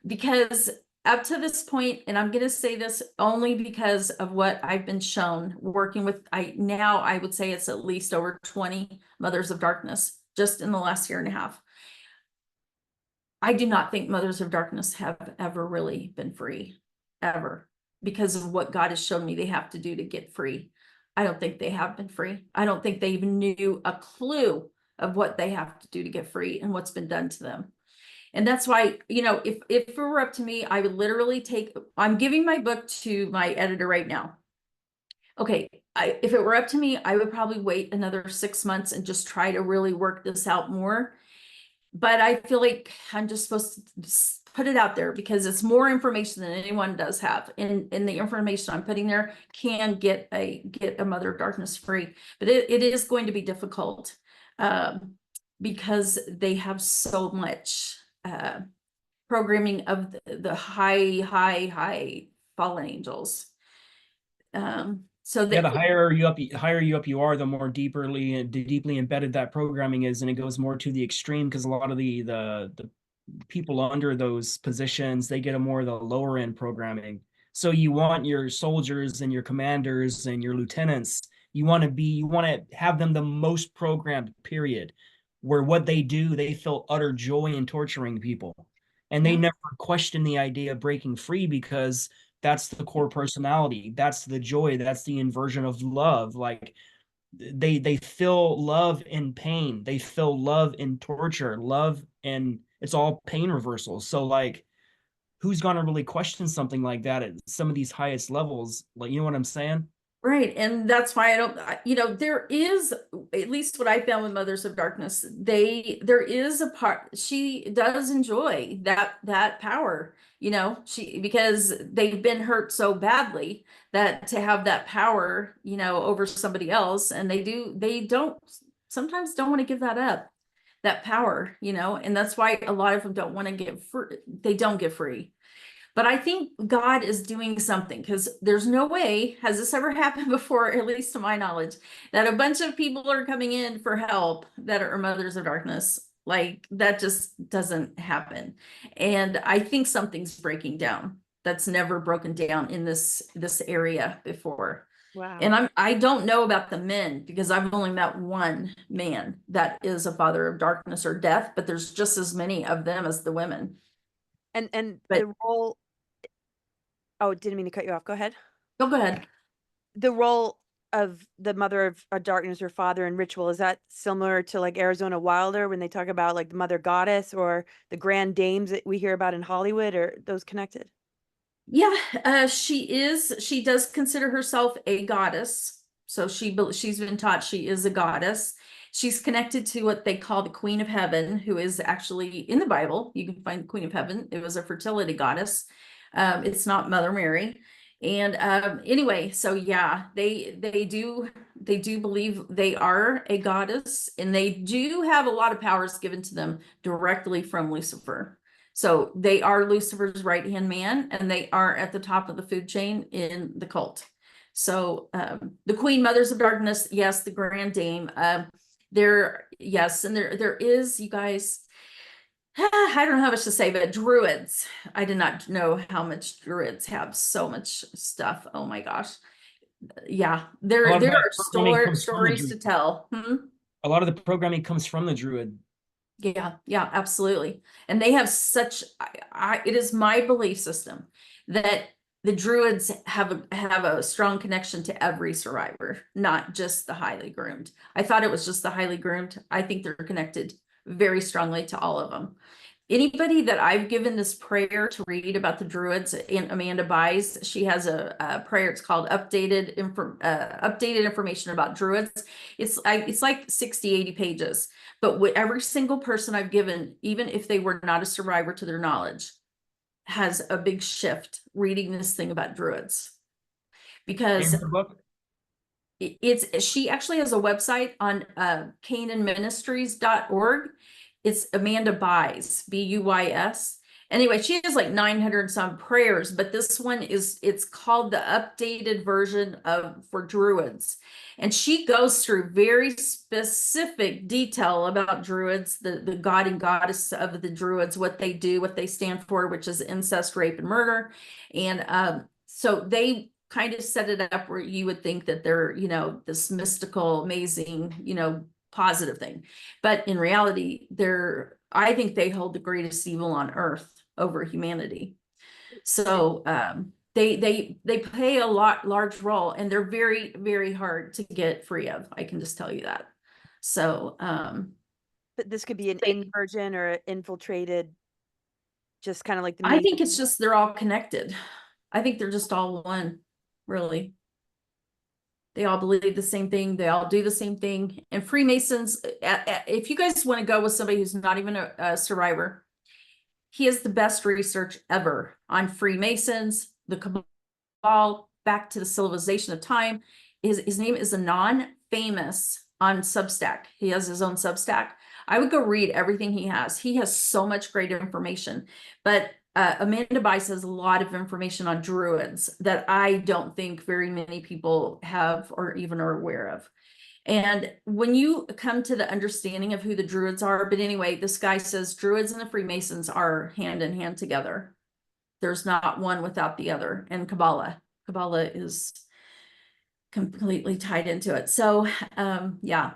because up to this point, and I'm going to say this only because of what I've been shown working with, I would say it's at least over 20 mothers of darkness just in the last year and a half. I do not think mothers of darkness have ever really been free, ever, because of what God has shown me they have to do to get free. I don't think they have been free. I don't think they even knew a clue of what they have to do to get free and what's been done to them. And that's why, if it were up to me, I would literally I'm giving my book to my editor right now. Okay, if it were up to me, I would probably wait another 6 months and just try to really work this out more. But I feel like I'm just supposed to just put it out there because it's more information than anyone does have. And the information I'm putting there can get a mother of darkness free. But it is going to be difficult because they have so much programming of the high fallen angels. So Yeah, that the higher you up you are, the more deeply embedded that programming is, and it goes more to the extreme because a lot of the people under those positions, they get a more of the lower end programming. So you want your soldiers and your commanders and your lieutenants, you want to have them the most programmed, period, where what they do, they feel utter joy in torturing people. And they Yeah. never question the idea of breaking free because that's the core personality. That's the joy. That's the inversion of love. Like they feel love in pain. They feel love in torture, love, and it's all pain reversal. So like who's gonna really question something like that at some of these highest levels? Like, you know what I'm saying? Right. And that's why I don't, you know, there is, at least what I found with Mothers of Darkness, there is a part, she does enjoy that power, you know, because they've been hurt so badly that to have that power, you know, over somebody else, and they don't, sometimes don't want to give that up, that power, you know, and that's why a lot of them don't want to get free, they don't get free. But I think God is doing something, because there's no way, has this ever happened before, at least to my knowledge, that a bunch of people are coming in for help that are Mothers of Darkness. Like that just doesn't happen. And I think something's breaking down that's never broken down in this area before. Wow. And I don't know about the men, because I've only met one man that is a father of darkness or death, but there's just as many of them as the women. And But the role, oh, didn't mean to cut you off. Go ahead. go ahead. The role of the mother of darkness or father in ritual, is that similar to like Arizona Wilder when they talk about like the mother goddess or the grand dames that we hear about in Hollywood, or those connected? Yeah, she does consider herself a goddess. So she's been taught she is a goddess. She's connected to what they call the Queen of Heaven, who is actually in the Bible. You can find the Queen of Heaven. It was a fertility goddess. It's not Mother Mary. And anyway, so yeah, they do believe they are a goddess, and they do have a lot of powers given to them directly from Lucifer. So they are Lucifer's right-hand man, and they are at the top of the food chain in the cult. So the Queen, Mothers of Darkness, yes, the Grand Dame. Yes, and there is, you guys, I don't know how much to say, but Druids. I did not know how much Druids have so much stuff. Oh my gosh. Yeah, A lot of there that are programming comes from the stories to druid. tell. A lot of the programming comes from the druid. Yeah, yeah, absolutely. And they have such, it is my belief system that the Druids have a strong connection to every survivor, not just the highly groomed. I thought it was just the highly groomed. I think they're connected very strongly to all of them. Anybody that I've given this prayer to read about the Druids, and Amanda buys, she has a prayer. It's called updated information about Druids. It's like 60, 80 pages. But with every single person I've given, even if they were not a survivor to their knowledge, has a big shift reading this thing about Druids. In Because her book, she actually has a website on canaanministries.org. It's Amanda Buys, Buys. Anyway, she has like 900 some prayers, but this one it's called the updated version of for Druids. And she goes through very specific detail about Druids, the god and goddess of the Druids, what they do, what they stand for, which is incest, rape, and murder. And so they kind of set it up where you would think that they're, you know, this mystical, amazing, you know, positive thing. But in reality, I think they hold the greatest evil on earth over humanity. So they play a large role, and they're very, very hard to get free of. I can just tell you that. So But this could be an inversion or infiltrated, just kind of like the I media. think it's just they're all connected. I think they're just all one, really. They all believe the same thing. They all do the same thing. And Freemasons, if you guys want to go with somebody who's not even a survivor, he has the best research ever on Freemasons, the Cabal, back to the civilization of time. His name is Anon, famous on Substack. He has his own Substack. I would go read everything he has. He has so much great information. But Amanda Bice has a lot of information on Druids that I don't think very many people have or even are aware of. And when you come to the understanding of who the Druids are, but anyway, this guy says Druids and the Freemasons are hand in hand together. There's not one without the other. And Kabbalah is completely tied into it. So yeah,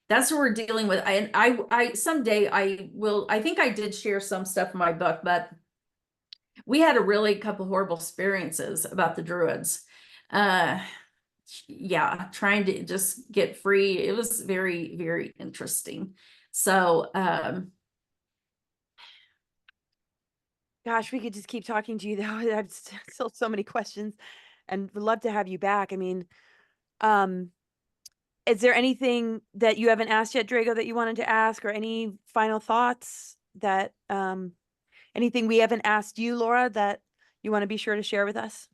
that's what we're dealing with. I someday I will, I think I did share some stuff in my book, but we had a really couple horrible experiences about the Druids. Uh, yeah, trying to just get free. It was very, very interesting. So, Gosh, we could just keep talking to you though. I have still so many questions and would love to have you back. I mean, um, is there anything that you haven't asked yet, Drago, that you wanted to ask, or any final thoughts that anything we haven't asked you, Laura, that you want to be sure to share with us?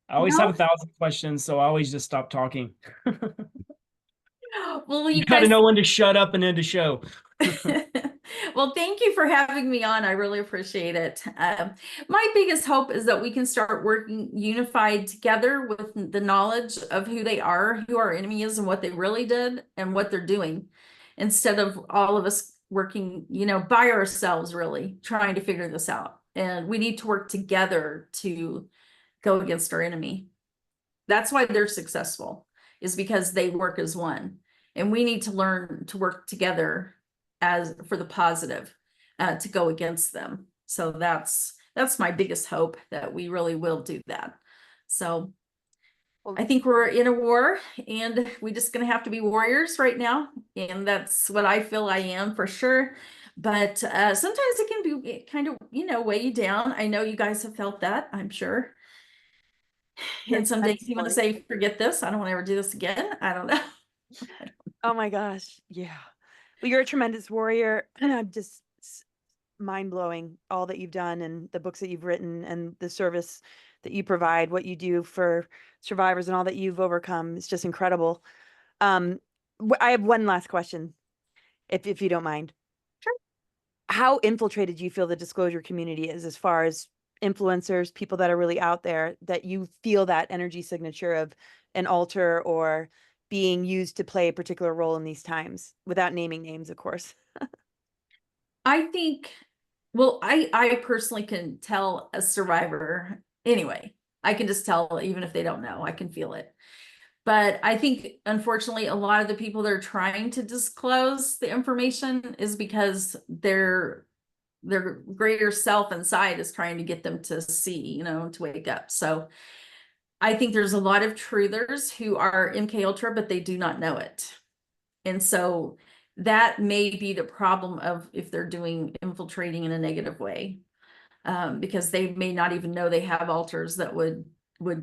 I always have no, 1,000 questions, so I always just stop talking. well, You you got to guys, know when to shut up and end the show. well, thank you for having me on. I really appreciate it. My biggest hope is that we can start working unified together with the knowledge of who they are, who our enemy is, and what they really did and what they're doing, instead of all of us working, by ourselves, really trying to figure this out. And we need to work together to go against our enemy. That's why they're successful, is because they work as one. And we need to learn to work together as for the positive, to go against them. So that's my biggest hope, that we really will do that. So I think we're in a war, and we just gonna have to be warriors right now. And that's what I feel I am, for sure. But sometimes it can be kind of, weigh you down. I know you guys have felt that, I'm sure. And some days you want to say, forget this. I don't want to ever do this again. I don't know. Oh my gosh. Yeah. Well, you're a tremendous warrior. Just mind blowing, all that you've done and the books that you've written and the service that you provide, what you do for survivors and all that you've overcome. It's just incredible. I have one last question, if you don't mind. Sure. How infiltrated do you feel the disclosure community is, as far as influencers, people that are really out there, that you feel that energy signature of an altar or being used to play a particular role in these times, without naming names, of course? I think, well, I personally can tell a survivor anyway. I can just tell, even if they don't know, I can feel it. But I think, unfortunately, a lot of the people that are trying to disclose the information is because their greater self inside is trying to get them to see, to wake up. So I think there's a lot of truthers who are MK Ultra, but they do not know it. And so that may be the problem of if they're doing infiltrating in a negative way, because they may not even know they have altars that would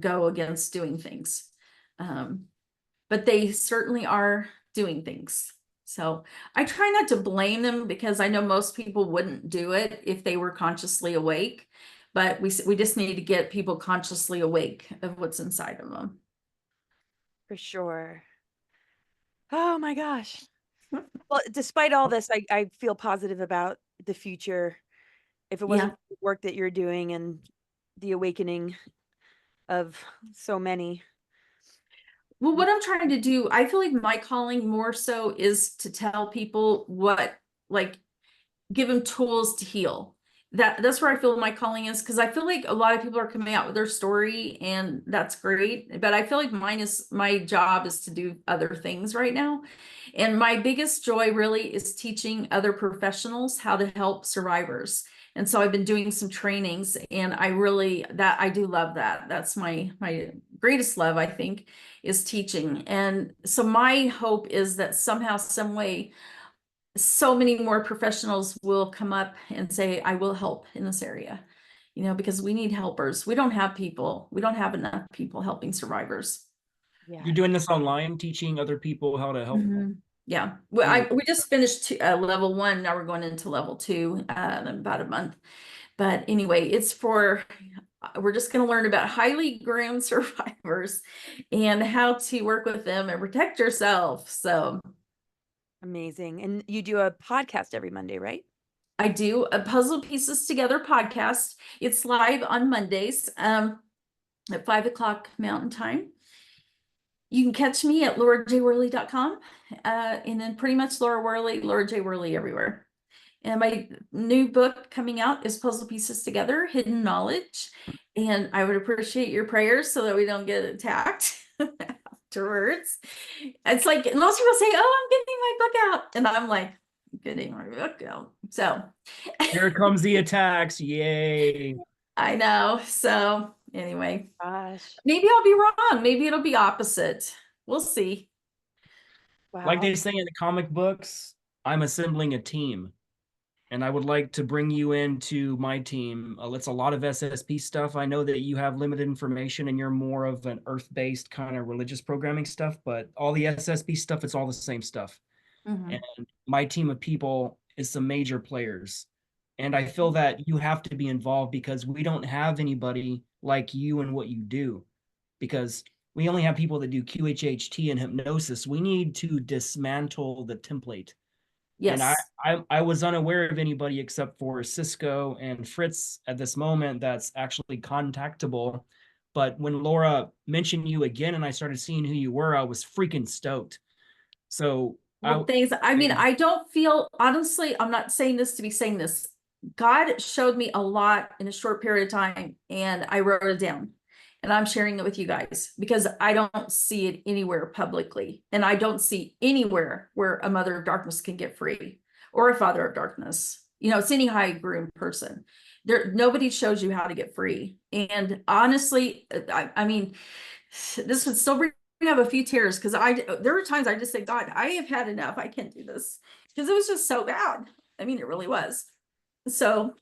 go against doing things. But they certainly are doing things. So I try not to blame them, because I know most people wouldn't do it if they were consciously awake. But we just need to get people consciously awake of what's inside of them. For sure. Oh my gosh. Well, despite all this, I feel positive about the future. If it wasn't Yeah. for the work that you're doing and the awakening of so many. Well, what I'm trying to do, I feel like my calling more so is to tell people what, like, give them tools to heal. That's where I feel my calling is, because I feel like a lot of people are coming out with their story, and that's great. But I feel like my job is to do other things right now. And my biggest joy really is teaching other professionals how to help survivors. And so I've been doing some trainings, and I do love that. That's my greatest love, I think, is teaching. And so my hope is that somehow, some way, so many more professionals will come up and say, I will help in this area, because we need helpers. We don't have enough people helping survivors. Yeah. You're doing this online, teaching other people how to help. Yeah. We just finished level 1. Now we're going into level 2 in about a month. But anyway, we're just going to learn about highly groomed survivors and how to work with them and protect yourself. So Amazing. And you do a podcast every Monday, right? I do a Puzzle Pieces Together podcast. It's live on Mondays at 5 o'clock Mountain Time. You can catch me at laurajworley.com, and then pretty much Laura Worley, Laura J. Worley everywhere. And my new book coming out is Puzzle Pieces Together, Hidden Knowledge. And I would appreciate your prayers so that we don't get attacked afterwards. It's like most people say, "Oh, I'm getting my book out," and I'm like, "Getting my book out." So Here comes the attacks. Yay. I know. So anyway, Gosh. maybe I'll be wrong. Maybe it'll be opposite. We'll see. Like Wow. they say in the comic books, I'm assembling a team. And I would like to bring you into my team. It's a lot of SSP stuff. I know that you have limited information and you're more of an earth-based kind of religious programming stuff, but all the SSP stuff, it's all the same stuff. Mhm. And my team of people is some major players. And I feel that you have to be involved because we don't have anybody like you and what you do. Because we only have people that do QHHT and hypnosis. We need to dismantle the template. And Yes. I was unaware of anybody except for Cisco and Fritz at this moment that's actually contactable. But when Laura mentioned you again and I started seeing who you were, I was freaking stoked. So Well, things, I mean, I don't feel, honestly, I'm not saying this to be saying this. God showed me a lot in a short period of time, and I wrote it down. And I'm sharing it with you guys because I don't see it anywhere publicly. And I don't see anywhere where a mother of darkness can get free or a father of darkness. You know, it's any high groomed person. There, nobody shows you how to get free. And honestly, I mean, this would still bring up a few tears because there were times I just said, God, I have had enough. I can't do this because it was just so bad. I mean, it really was. So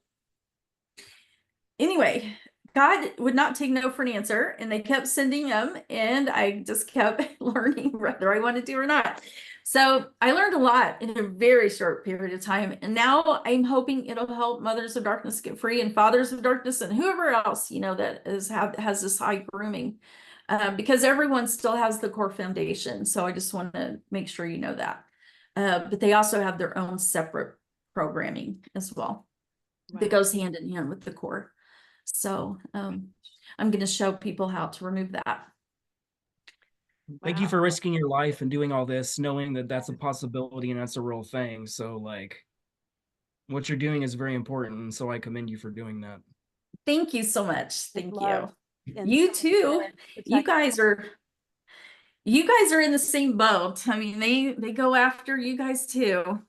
anyway, God would not take no for an answer, and they kept sending them, and I just kept learning whether I wanted to or not. So I learned a lot in a very short period of time, and now I'm hoping it'll help mothers of darkness get free and fathers of darkness and whoever else, you know, that has this high grooming, because everyone still has the core foundation. So I just want to make sure you know that. But they also have their own separate programming as well that goes hand in hand with the core. So I'm going to show people how to remove that. thank you for risking your life and doing all this, knowing that that's a possibility and that's a real thing. So, like, what you're doing is very important. And so I commend you for doing that. Thank you so much. Thank you. And You too. You protect- guys are in the same boat. I mean, they go after you guys too.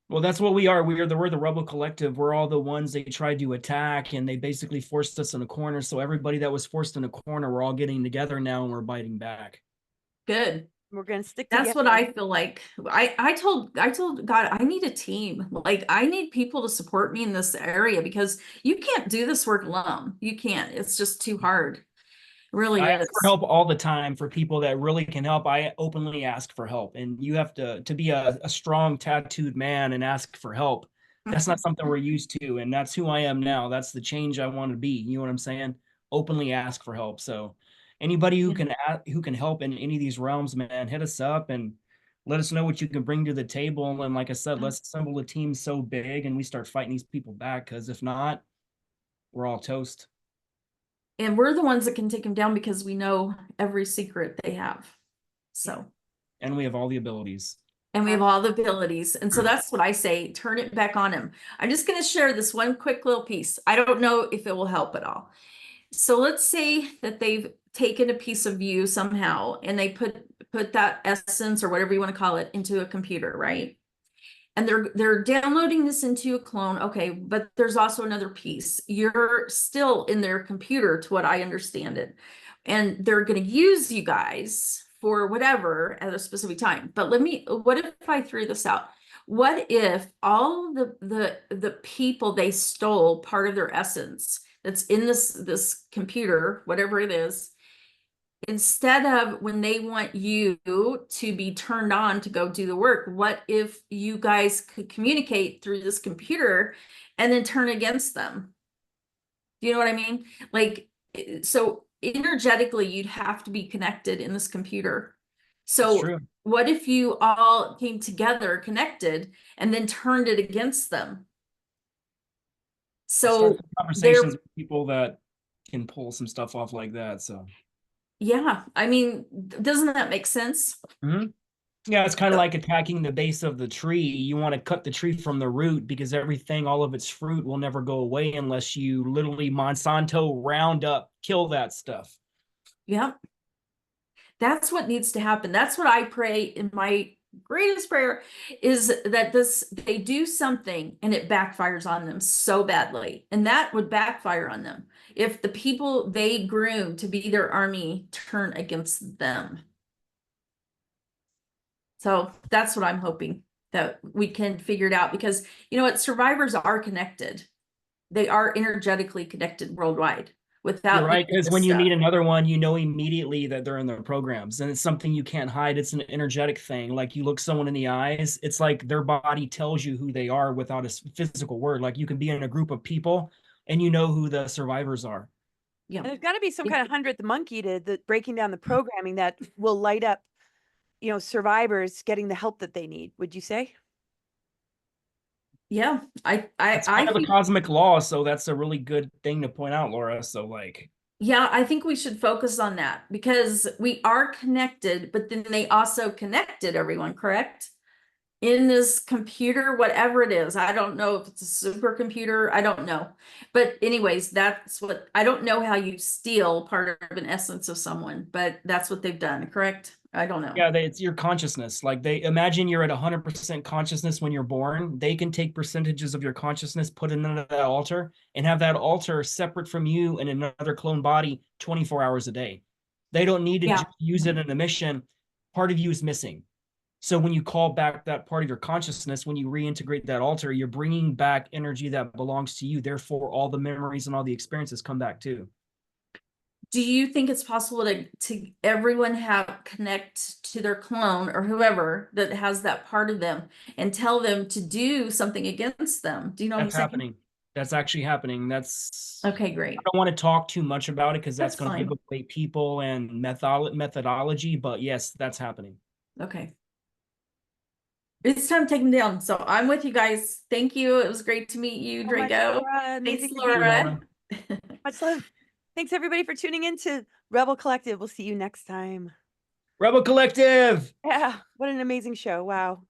Well, that's what we are. We're the Rebel Collective. We're all the ones they tried to attack, and they basically forced us in a corner. So everybody that was forced in a corner, we're all getting together now and we're biting back. Good. We're gonna stick That's together. what I feel like. I told God, I need a team. Like I need people to support me in this area because you can't do this work alone. You can't. It's just too hard. It really I is. ask for help all the time for people that really can help. I openly ask for help, and you have to be a strong tattooed man and ask for help. That's not something we're used to, and that's who I am now. That's the change I want to be. You know what I'm saying? Openly ask for help. So anybody who can help in any of these realms, man, hit us up and let us know what you can bring to the table. And like I said, let's assemble a team so big and we start fighting these people back. Because if not, we're all toast. And we're the ones that can take them down because we know every secret they have. So, And we have all the abilities. and we have all the abilities. And so that's what I say, turn it back on him. I'm just going to share this one quick little piece. I don't know if it will help at all. So let's say that they've taken a piece of you somehow and they put that essence or whatever you want to call it into a computer, right? And they're downloading this into a clone. Okay, but there's also another piece. You're still in their computer, to what I understand it. And they're going to use you guys for whatever at a specific time. But what if I threw this out? What if all the people they stole part of their essence that's in this computer, whatever it is, instead of when they want you to be turned on to go do the work, what if you guys could communicate through this computer and then turn against them? Do you know what I mean? Like, so energetically, you'd have to be connected in this computer. So what if you all came together, connected, and then turned it against them? So conversations with people that can pull some stuff off like that. So yeah, I mean, doesn't that make sense? Mm-hmm. Yeah, it's kind of like attacking the base of the tree. You want to cut the tree from the root because everything, all of its fruit will never go away unless you literally Monsanto Roundup kill that stuff. Yep. That's what needs to happen. That's what I pray in my greatest prayer, is that they do something and it backfires on them so badly. And that would backfire on them if the people they groom to be their army turn against them. So that's what I'm hoping, that we can figure it out, because you know what, survivors are connected. They are energetically connected worldwide You're without right, any of because this when you stuff. meet another one, you know immediately that they're in their programs, and it's something you can't hide. It's an energetic thing. Like you look someone in the eyes, it's like their body tells you who they are without a physical word. Like you can be in a group of people and you know who the survivors are. Yeah. And there's got to be some kind of 100th monkey to the breaking down the programming that will light up, you know, survivors getting the help that they need. Would you say? Yeah, It's I kind of a think, cosmic law, so that's a really good thing to point out, Laura. So like, yeah, I think we should focus on that, because we are connected, but then they also connected everyone, correct? In this computer, whatever it is. I don't know if it's a supercomputer. I don't know. But anyways, that's what, I don't know how you steal part of an essence of someone, but that's what they've done, correct? I don't know. yeah, it's your consciousness. Like they imagine you're at 100% consciousness when you're born. They can take percentages of your consciousness, put it into that altar, and have that altar separate from you in another clone body 24 hours a day. They don't need to Yeah. just use it in a mission. Part of you is missing. So when you call back that part of your consciousness, when you reintegrate that altar, you're bringing back energy that belongs to you. Therefore, all the memories and all the experiences come back too. Do you think it's possible to everyone have connect to their clone or whoever that has that part of them and tell them to do something against them? Do you know what I'm That's saying? happening. That's actually happening. Okay, I great. don't want to talk too much about it because that's That's going to give fine. away people and methodology. But yes, that's happening. Okay. It's time to take them down. So I'm with you guys. Thank you. It was great to meet you, Oh my Drago. God, Thanks, amazing to meet you. Laura. Much love. Thanks everybody for tuning in to Rebel Collective. We'll see you next time. Rebel Collective. Yeah, what an amazing show. Wow.